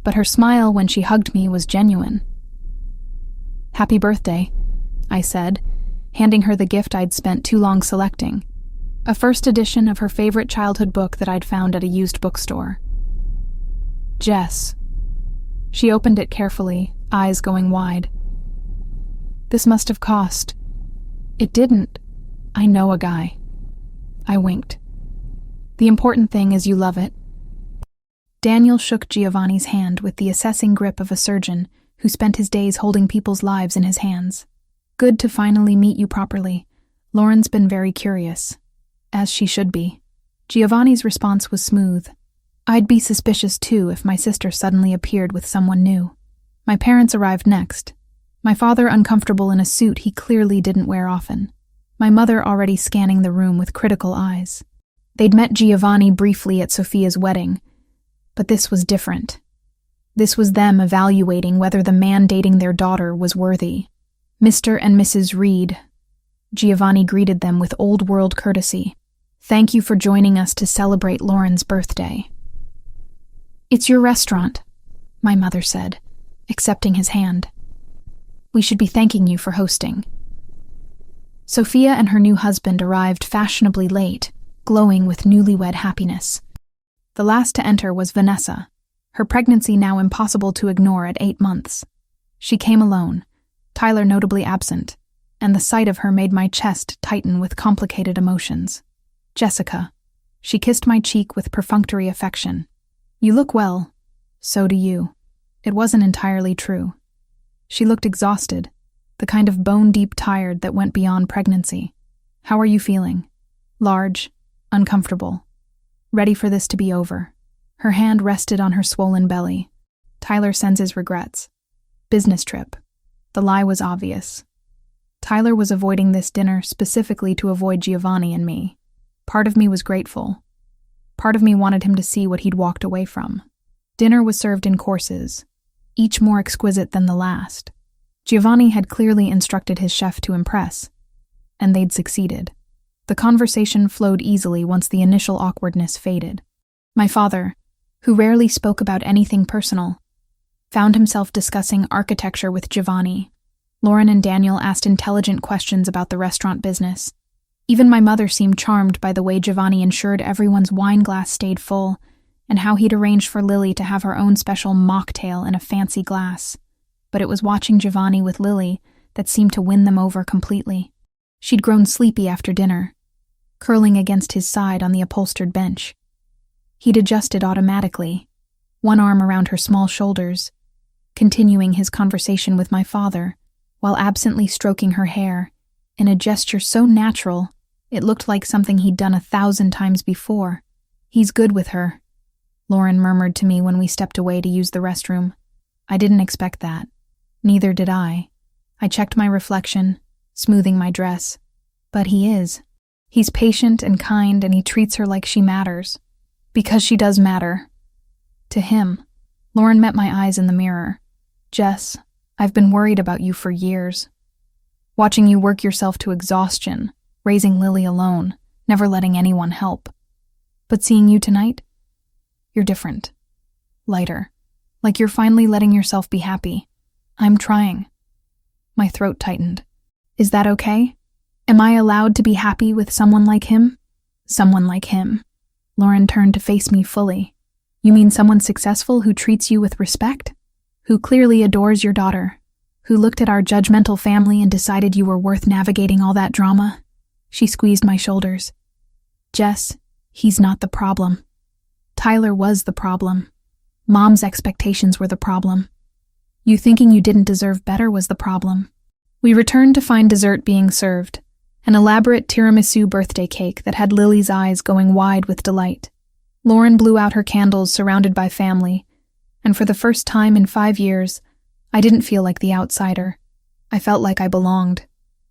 But her smile when she hugged me was genuine. Happy birthday, I said, handing her the gift I'd spent too long selecting, a first edition of her favorite childhood book that I'd found at a used bookstore. Jess. She opened it carefully, eyes going wide. This must have cost. It didn't. I know a guy. I winked. The important thing is you love it. Daniel shook Giovanni's hand with the assessing grip of a surgeon who spent his days holding people's lives in his hands. Good to finally meet you properly. Lauren's been very curious. As she should be. Giovanni's response was smooth. I'd be suspicious too if my sister suddenly appeared with someone new. My parents arrived next. My father uncomfortable in a suit he clearly didn't wear often. My mother already scanning the room with critical eyes. They'd met Giovanni briefly at Sophia's wedding, but this was different. This was them evaluating whether the man dating their daughter was worthy. Mr. and Mrs. Reed. Giovanni greeted them with old-world courtesy. Thank you for joining us to celebrate Lauren's birthday. It's your restaurant, my mother said, accepting his hand. We should be thanking you for hosting. Sophia and her new husband arrived fashionably late, glowing with newlywed happiness. The last to enter was Vanessa, her pregnancy now impossible to ignore at 8 months. She came alone, Tyler notably absent, and the sight of her made my chest tighten with complicated emotions. Jessica. She kissed my cheek with perfunctory affection. You look well. So do you. It wasn't entirely true. She looked exhausted, the kind of bone-deep tired that went beyond pregnancy. How are you feeling? Large, uncomfortable. Ready for this to be over. Her hand rested on her swollen belly. Tyler sends his regrets. Business trip. The lie was obvious. Tyler was avoiding this dinner specifically to avoid Giovanni and me. Part of me was grateful. Part of me wanted him to see what he'd walked away from. Dinner was served in courses, each more exquisite than the last. Giovanni had clearly instructed his chef to impress, and they'd succeeded. The conversation flowed easily once the initial awkwardness faded. My father, who rarely spoke about anything personal, found himself discussing architecture with Giovanni. Lauren and Daniel asked intelligent questions about the restaurant business. Even my mother seemed charmed by the way Giovanni ensured everyone's wine glass stayed full, and how he'd arranged for Lily to have her own special mocktail in a fancy glass. But it was watching Giovanni with Lily that seemed to win them over completely. She'd grown sleepy after dinner, curling against his side on the upholstered bench. He'd adjusted automatically, one arm around her small shoulders, continuing his conversation with my father, while absently stroking her hair, in a gesture so natural it looked like something he'd done 1,000 times before. He's good with her, Lauren murmured to me when we stepped away to use the restroom. I didn't expect that. Neither did I. I checked my reflection, smoothing my dress. But he is. He's patient and kind, and he treats her like she matters. Because she does matter. To him. Lauren met my eyes in the mirror. Jess, I've been worried about you for years. Watching you work yourself to exhaustion, raising Lily alone, never letting anyone help. But seeing you tonight, you're different. Lighter. Like you're finally letting yourself be happy. I'm trying. My throat tightened. Is that okay? Am I allowed to be happy with someone like him? Someone like him. Lauren turned to face me fully. You mean someone successful who treats you with respect? Who clearly adores your daughter? Who looked at our judgmental family and decided you were worth navigating all that drama? She squeezed my shoulders. Jess, he's not the problem. Tyler was the problem. Mom's expectations were the problem. You thinking you didn't deserve better was the problem. We returned to find dessert being served, an elaborate tiramisu birthday cake that had Lily's eyes going wide with delight. Lauren blew out her candles surrounded by family, and for the first time in 5 years, I didn't feel like the outsider. I felt like I belonged.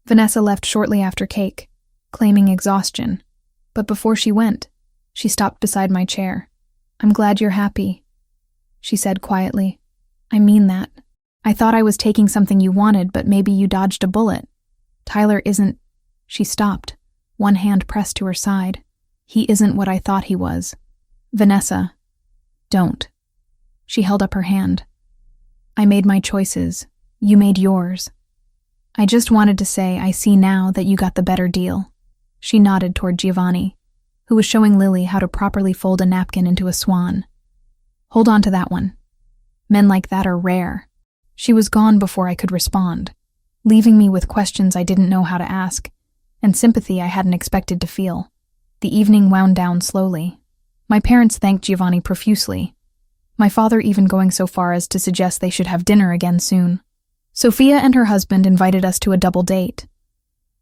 Vanessa left shortly after cake, claiming exhaustion, but before she went, she stopped beside my chair. I'm glad you're happy, she said quietly. I mean that. I thought I was taking something you wanted, but maybe you dodged a bullet. Tyler isn't... She stopped, one hand pressed to her side. He isn't what I thought he was. Vanessa, don't. She held up her hand. I made my choices. You made yours. I just wanted to say I see now that you got the better deal. She nodded toward Giovanni, who was showing Lily how to properly fold a napkin into a swan. Hold on to that one. Men like that are rare. She was gone before I could respond, leaving me with questions I didn't know how to ask, and sympathy I hadn't expected to feel. The evening wound down slowly. My parents thanked Giovanni profusely, my father even going so far as to suggest they should have dinner again soon. Sophia and her husband invited us to a double date.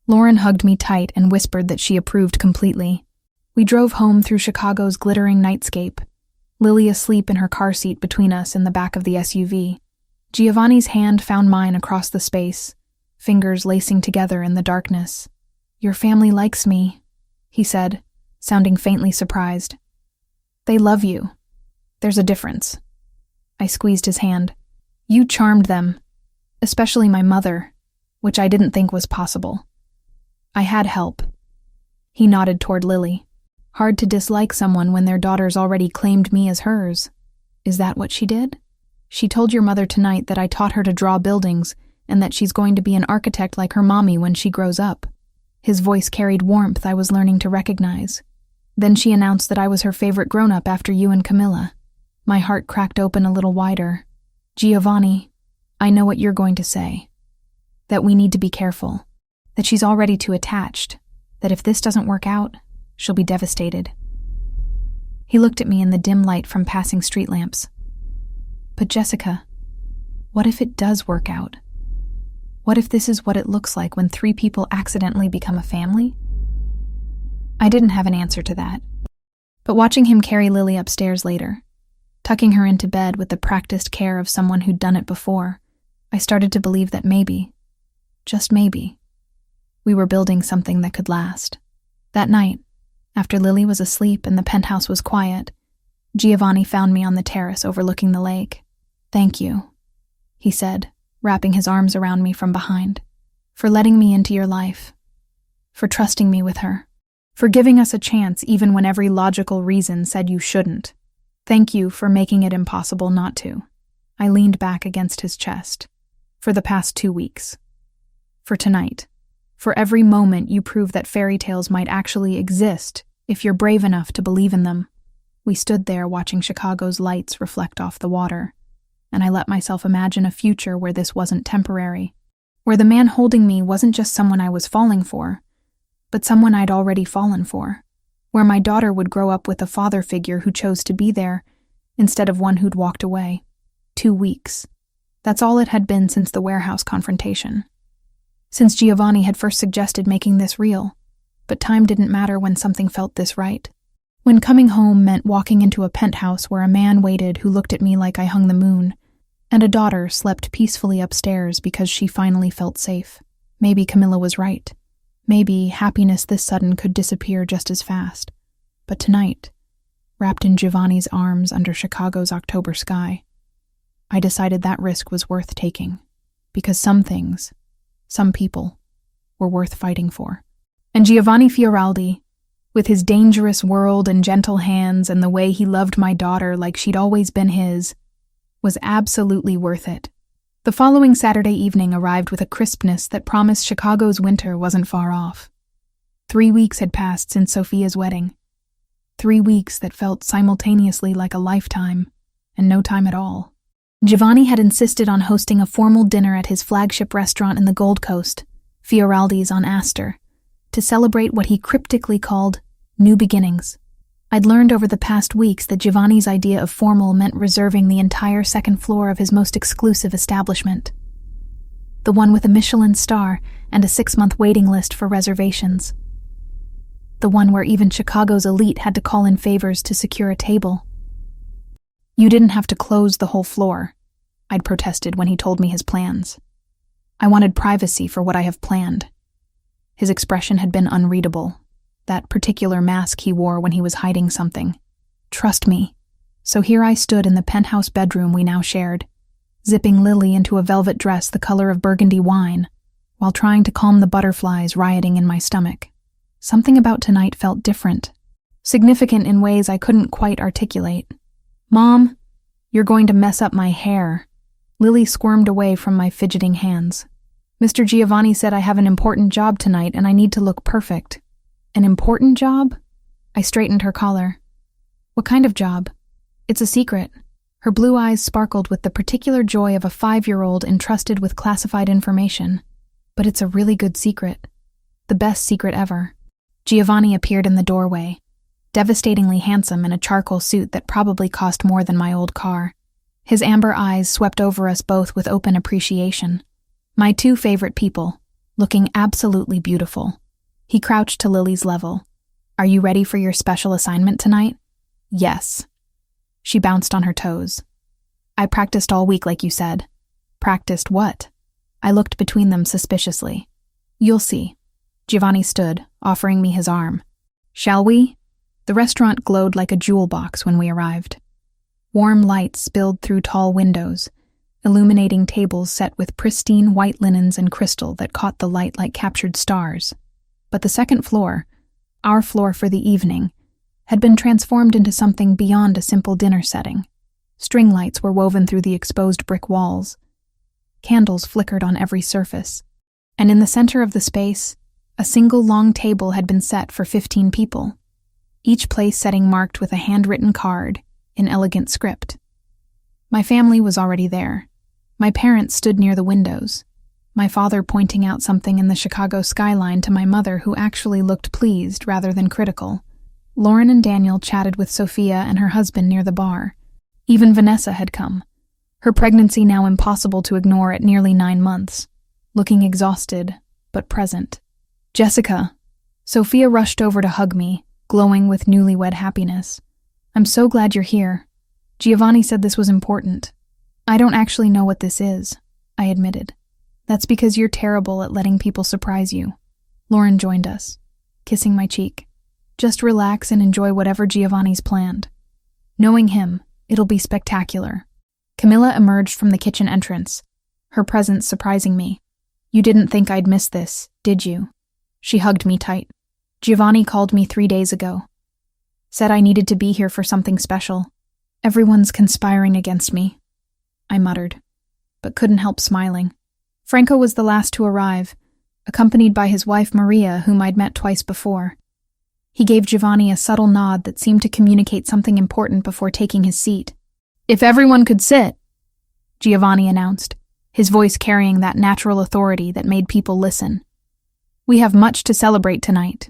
Lauren hugged me tight and whispered that she approved completely. We drove home through Chicago's glittering nightscape, Lily asleep in her car seat between us in the back of the SUV. Giovanni's hand found mine across the space, fingers lacing together in the darkness. "Your family likes me," he said, sounding faintly surprised. "They love you. There's a difference." I squeezed his hand. "You charmed them, especially my mother, which I didn't think was possible. I had help." He nodded toward Lily. "Hard to dislike someone when their daughter's already claimed me as hers. Is that what she did? She told your mother tonight that I taught her to draw buildings and that she's going to be an architect like her mommy when she grows up." His voice carried warmth I was learning to recognize. "Then she announced that I was her favorite grown-up after you and Camilla." My heart cracked open a little wider. "Giovanni, I know what you're going to say. That we need to be careful. That she's already too attached. That if this doesn't work out, she'll be devastated." He looked at me in the dim light from passing street lamps. "But Jessica, what if it does work out? What if this is what it looks like when 3 people accidentally become a family?" I didn't have an answer to that. But watching him carry Lily upstairs later, tucking her into bed with the practiced care of someone who'd done it before, I started to believe that maybe, just maybe, we were building something that could last. That night, after Lily was asleep and the penthouse was quiet, Giovanni found me on the terrace overlooking the lake. "Thank you," he said, wrapping his arms around me from behind, "for letting me into your life, for trusting me with her, for giving us a chance even when every logical reason said you shouldn't. Thank you for making it impossible not to." I leaned back against his chest. "For the past 2 weeks. For tonight. For every moment you prove that fairy tales might actually exist if you're brave enough to believe in them." We stood there watching Chicago's lights reflect off the water, and I let myself imagine a future where this wasn't temporary, where the man holding me wasn't just someone I was falling for, but someone I'd already fallen for, where my daughter would grow up with a father figure who chose to be there instead of one who'd walked away. 2 weeks. That's all it had been since the warehouse confrontation. Since Giovanni had first suggested making this real, but time didn't matter when something felt this right. When coming home meant walking into a penthouse where a man waited who looked at me like I hung the moon, and a daughter slept peacefully upstairs because she finally felt safe. Maybe Camilla was right. Maybe happiness this sudden could disappear just as fast. But tonight, wrapped in Giovanni's arms under Chicago's October sky, I decided that risk was worth taking, because some things, some people, were worth fighting for. And Giovanni Fioraldi, with his dangerous world and gentle hands and the way he loved my daughter like she'd always been his, was absolutely worth it. The following Saturday evening arrived with a crispness that promised Chicago's winter wasn't far off. 3 weeks had passed since Sophia's wedding. 3 weeks that felt simultaneously like a lifetime, and no time at all. Giovanni had insisted on hosting a formal dinner at his flagship restaurant in the Gold Coast, Fioraldi's on Astor, to celebrate what he cryptically called new beginnings. I'd learned over the past weeks that Giovanni's idea of formal meant reserving the entire second floor of his most exclusive establishment. The one with a Michelin star and a 6-month waiting list for reservations. The one where even Chicago's elite had to call in favors to secure a table. "You didn't have to close the whole floor," I'd protested when he told me his plans. "I wanted privacy for what I have planned." His expression had been unreadable, that particular mask he wore when he was hiding something. Trust me. So here I stood in the penthouse bedroom we now shared, zipping Lily into a velvet dress the color of burgundy wine, while trying to calm the butterflies rioting in my stomach. Something about tonight felt different, significant in ways I couldn't quite articulate. "Mom, you're going to mess up my hair." Lily squirmed away from my fidgeting hands. Mr. Giovanni said I have an important job tonight and I need to look perfect. An important job? I straightened her collar. What kind of job? It's a secret. Her blue eyes sparkled with the particular joy of a 5-year-old entrusted with classified information. But it's a really good secret. The best secret ever. Giovanni appeared in the doorway, devastatingly handsome in a charcoal suit that probably cost more than my old car. His amber eyes swept over us both with open appreciation. My 2 favorite people, looking absolutely beautiful. He crouched to Lily's level. Are you ready for your special assignment tonight? Yes. She bounced on her toes. I practiced all week like you said. Practiced what? I looked between them suspiciously. You'll see. Giovanni stood, offering me his arm. Shall we? The restaurant glowed like a jewel box when we arrived. Warm light spilled through tall windows, illuminating tables set with pristine white linens and crystal that caught the light like captured stars. But the second floor, our floor for the evening, had been transformed into something beyond a simple dinner setting. String lights were woven through the exposed brick walls. Candles flickered on every surface. And in the center of the space, a single long table had been set for 15 people, each place setting marked with a handwritten card in elegant script. My family was already there. My parents stood near the windows, my father pointing out something in the Chicago skyline to my mother, who actually looked pleased rather than critical. Lauren and Daniel chatted with Sophia and her husband near the bar. Even Vanessa had come, her pregnancy now impossible to ignore at nearly 9 months, looking exhausted but present. Jessica. Sophia rushed over to hug me, glowing with newlywed happiness. I'm so glad you're here. Giovanni said this was important. I don't actually know what this is, I admitted. That's because you're terrible at letting people surprise you. Lauren joined us, kissing my cheek. Just relax and enjoy whatever Giovanni's planned. Knowing him, it'll be spectacular. Camilla emerged from the kitchen entrance, her presence surprising me. You didn't think I'd miss this, did you? She hugged me tight. Giovanni called me 3 days ago. Said I needed to be here for something special. Everyone's conspiring against me, I muttered, but couldn't help smiling. Franco was the last to arrive, accompanied by his wife Maria, whom I'd met twice before. He gave Giovanni a subtle nod that seemed to communicate something important before taking his seat. If everyone could sit, Giovanni announced, his voice carrying that natural authority that made people listen. We have much to celebrate tonight.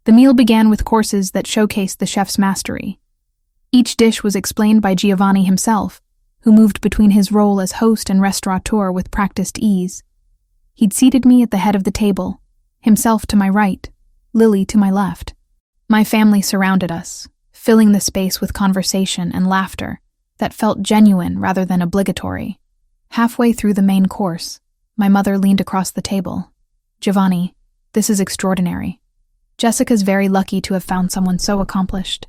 The meal began with courses that showcased the chef's mastery. Each dish was explained by Giovanni himself, who moved between his role as host and restaurateur with practiced ease. He'd seated me at the head of the table, himself to my right, Lily to my left. My family surrounded us, filling the space with conversation and laughter that felt genuine rather than obligatory. Halfway through the main course, my mother leaned across the table. Giovanni, this is extraordinary. Jessica's very lucky to have found someone so accomplished.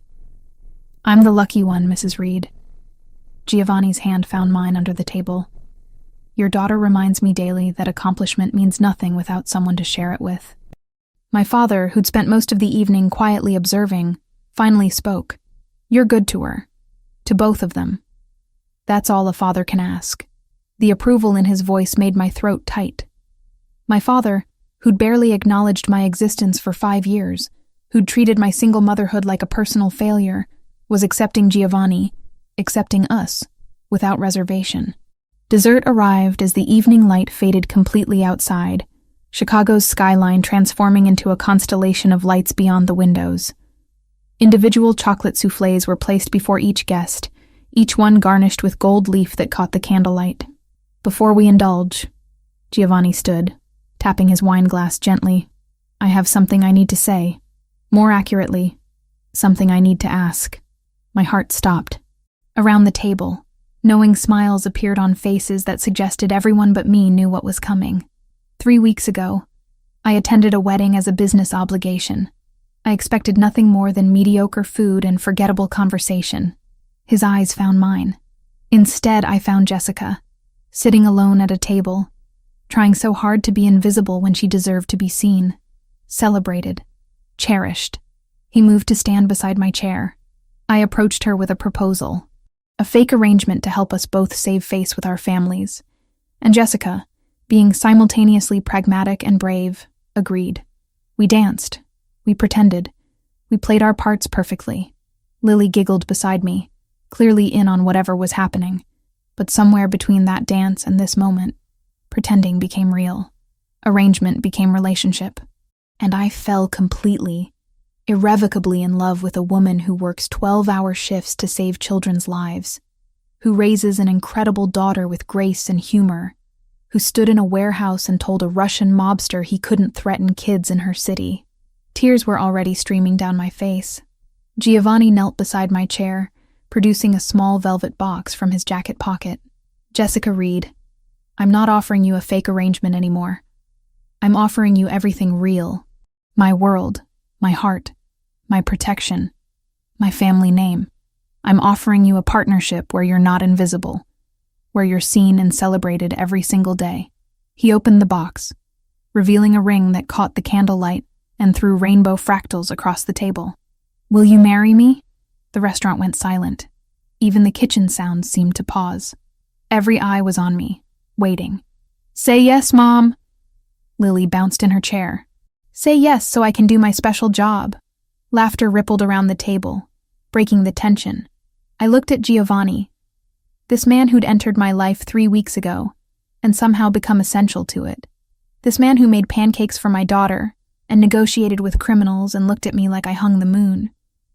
I'm the lucky one, Mrs. Reed. Giovanni's hand found mine under the table. Your daughter reminds me daily that accomplishment means nothing without someone to share it with. My father, who'd spent most of the evening quietly observing, finally spoke. You're good to her. To both of them. That's all a father can ask. The approval in his voice made my throat tight. My father, who'd barely acknowledged my existence for 5 years, who'd treated my single motherhood like a personal failure, was accepting Giovanni, accepting us, without reservation. Dessert arrived as the evening light faded completely outside, Chicago's skyline transforming into a constellation of lights beyond the windows. Individual chocolate soufflés were placed before each guest, each one garnished with gold leaf that caught the candlelight. Before we indulge, Giovanni stood, tapping his wine glass gently. I have something I need to say. More accurately, something I need to ask. My heart stopped. Around the table, knowing smiles appeared on faces that suggested everyone but me knew what was coming. 3 weeks ago, I attended a wedding as a business obligation. I expected nothing more than mediocre food and forgettable conversation. His eyes found mine. Instead, I found Jessica, sitting alone at a table, trying so hard to be invisible when she deserved to be seen, celebrated, cherished. He moved to stand beside my chair. I approached her with a proposal, a fake arrangement to help us both save face with our families. And Jessica, Being simultaneously pragmatic and brave, agreed. We danced. We pretended. We played our parts perfectly. Lily giggled beside me, clearly in on whatever was happening. But somewhere between that dance and this moment, pretending became real. Arrangement became relationship. And I fell completely, irrevocably in love with a woman who works 12-hour shifts to save children's lives, who raises an incredible daughter with grace and humor, who stood in a warehouse and told a Russian mobster he couldn't threaten kids in her city. Tears were already streaming down my face. Giovanni knelt beside my chair, producing a small velvet box from his jacket pocket. Jessica Reed, I'm not offering you a fake arrangement anymore. I'm offering you everything real. My world, my heart, my protection, my family name. I'm offering you a partnership where you're not invisible, where you're seen and celebrated every single day. He opened the box, revealing a ring that caught the candlelight and threw rainbow fractals across the table. Will you marry me? The restaurant went silent. Even the kitchen sounds seemed to pause. Every eye was on me, waiting. Say yes, Mom. Lily bounced in her chair. Say yes so I can do my special job. Laughter rippled around the table, breaking the tension. I looked at Giovanni, this man who'd entered my life 3 weeks ago and somehow become essential to it. This man who made pancakes for my daughter and negotiated with criminals and looked at me like I hung the moon.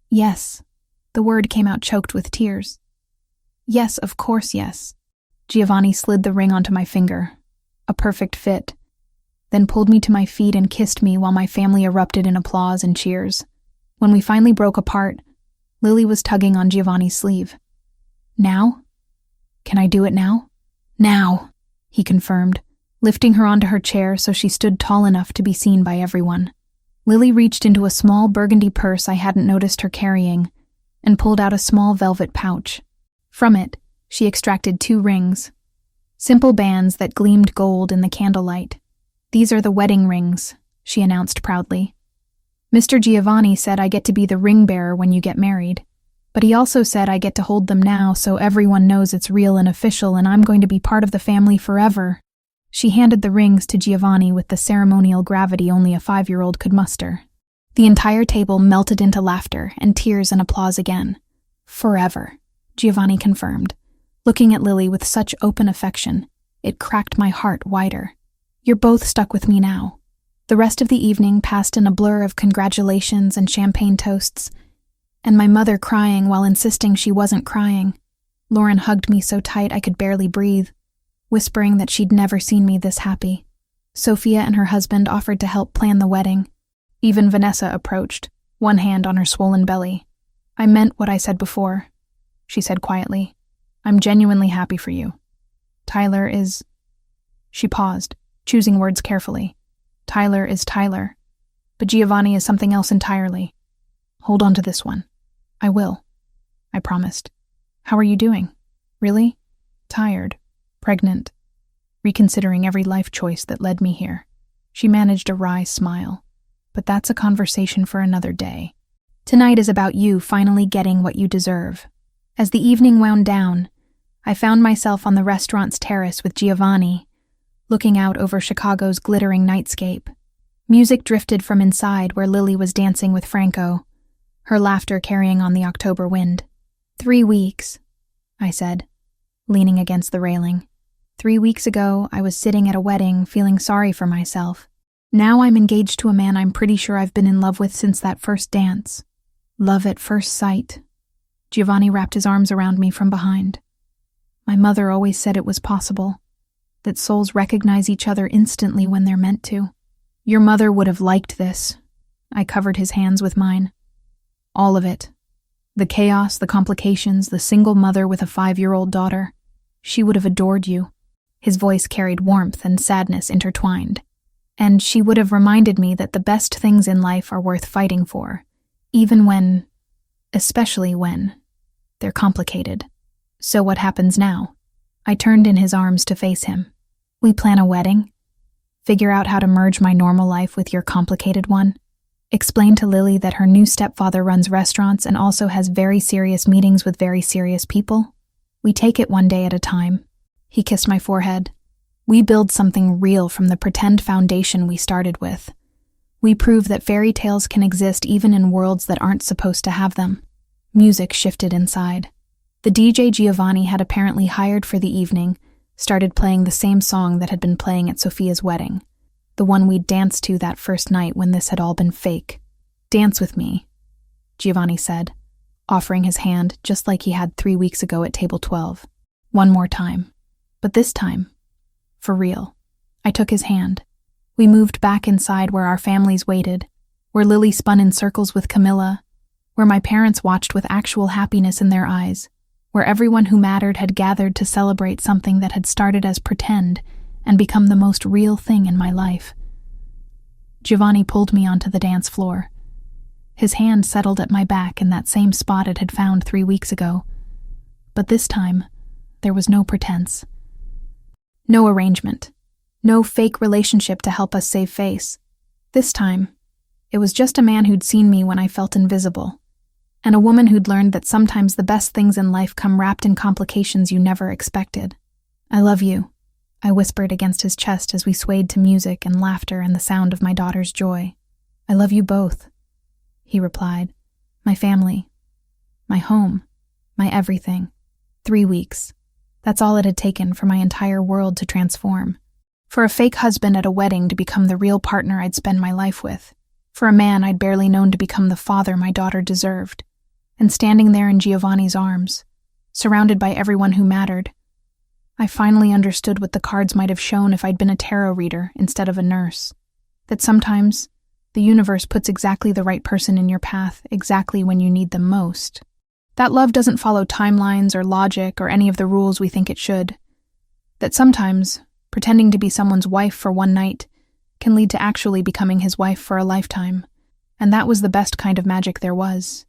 Yes. The word came out choked with tears. Yes, of course, yes. Giovanni slid the ring onto my finger. A perfect fit. Then pulled me to my feet and kissed me while my family erupted in applause and cheers. When we finally broke apart, Lily was tugging on Giovanni's sleeve. Now? Can I do it now? Now, he confirmed, lifting her onto her chair so she stood tall enough to be seen by everyone. Lily reached into a small burgundy purse I hadn't noticed her carrying and pulled out a small velvet pouch. From it, she extracted 2 rings, simple bands that gleamed gold in the candlelight. These are the wedding rings, she announced proudly. Mr. Giovanni said I get to be the ring bearer when you get married, but he also said I get to hold them now so everyone knows it's real and official and I'm going to be part of the family forever. She handed the rings to Giovanni with the ceremonial gravity only a 5-year-old could muster. The entire table melted into laughter and tears and applause again. Forever, Giovanni confirmed, looking at Lily with such open affection, it cracked my heart wider. You're both stuck with me now. The rest of the evening passed in a blur of congratulations and champagne toasts, and my mother crying while insisting she wasn't crying. Lauren hugged me so tight I could barely breathe, whispering that she'd never seen me this happy. Sophia and her husband offered to help plan the wedding. Even Vanessa approached, one hand on her swollen belly. I meant what I said before, she said quietly. I'm genuinely happy for you. Tyler is... She paused, choosing words carefully. Tyler is Tyler, but Giovanni is something else entirely. Hold on to this one. I will. I promised. How are you doing? Really? Tired. Pregnant. Reconsidering every life choice that led me here. She managed a wry smile. But that's a conversation for another day. Tonight is about you finally getting what you deserve. As the evening wound down, I found myself on the restaurant's terrace with Giovanni, looking out over Chicago's glittering nightscape. Music drifted from inside where Lily was dancing with Franco, her laughter carrying on the October wind. 3 weeks, I said, leaning against the railing. 3 weeks ago, I was sitting at a wedding feeling sorry for myself. Now I'm engaged to a man I'm pretty sure I've been in love with since that first dance. Love at first sight. Giovanni wrapped his arms around me from behind. My mother always said it was possible, that souls recognize each other instantly when they're meant to. Your mother would have liked this. I covered his hands with mine. All of it. The chaos, the complications, the single mother with a 5-year-old daughter. She would have adored you. His voice carried warmth and sadness intertwined. And she would have reminded me that the best things in life are worth fighting for, even when, especially when, they're complicated. So what happens now? I turned in his arms to face him. We plan a wedding? Figure out how to merge my normal life with your complicated one? Explain to Lily that her new stepfather runs restaurants and also has very serious meetings with very serious people? We take it one day at a time. He kissed my forehead. We build something real from the pretend foundation we started with. We prove that fairy tales can exist even in worlds that aren't supposed to have them. Music shifted inside. The DJ Giovanni had apparently hired for the evening started playing the same song that had been playing at Sophia's wedding, the one we'd danced to that first night when this had all been fake. "Dance with me," Giovanni said, offering his hand just like he had 3 weeks ago at table 12. One more time. But this time, for real. I took his hand. We moved back inside where our families waited, where Lily spun in circles with Camilla, where my parents watched with actual happiness in their eyes, where everyone who mattered had gathered to celebrate something that had started as pretend and become the most real thing in my life. Giovanni pulled me onto the dance floor. His hand settled at my back in that same spot it had found 3 weeks ago. But this time, there was no pretense. No arrangement. No fake relationship to help us save face. This time, it was just a man who'd seen me when I felt invisible, and a woman who'd learned that sometimes the best things in life come wrapped in complications you never expected. "I love you," I whispered against his chest as we swayed to music and laughter and the sound of my daughter's joy. "I love you both," he replied. "My family, my home, my everything." 3 weeks. That's all it had taken for my entire world to transform. For a fake husband at a wedding to become the real partner I'd spend my life with. For a man I'd barely known to become the father my daughter deserved. And standing there in Giovanni's arms, surrounded by everyone who mattered, I finally understood what the cards might have shown if I'd been a tarot reader instead of a nurse. That sometimes, the universe puts exactly the right person in your path exactly when you need them most. That love doesn't follow timelines or logic or any of the rules we think it should. That sometimes, pretending to be someone's wife for one night can lead to actually becoming his wife for a lifetime. And that was the best kind of magic there was.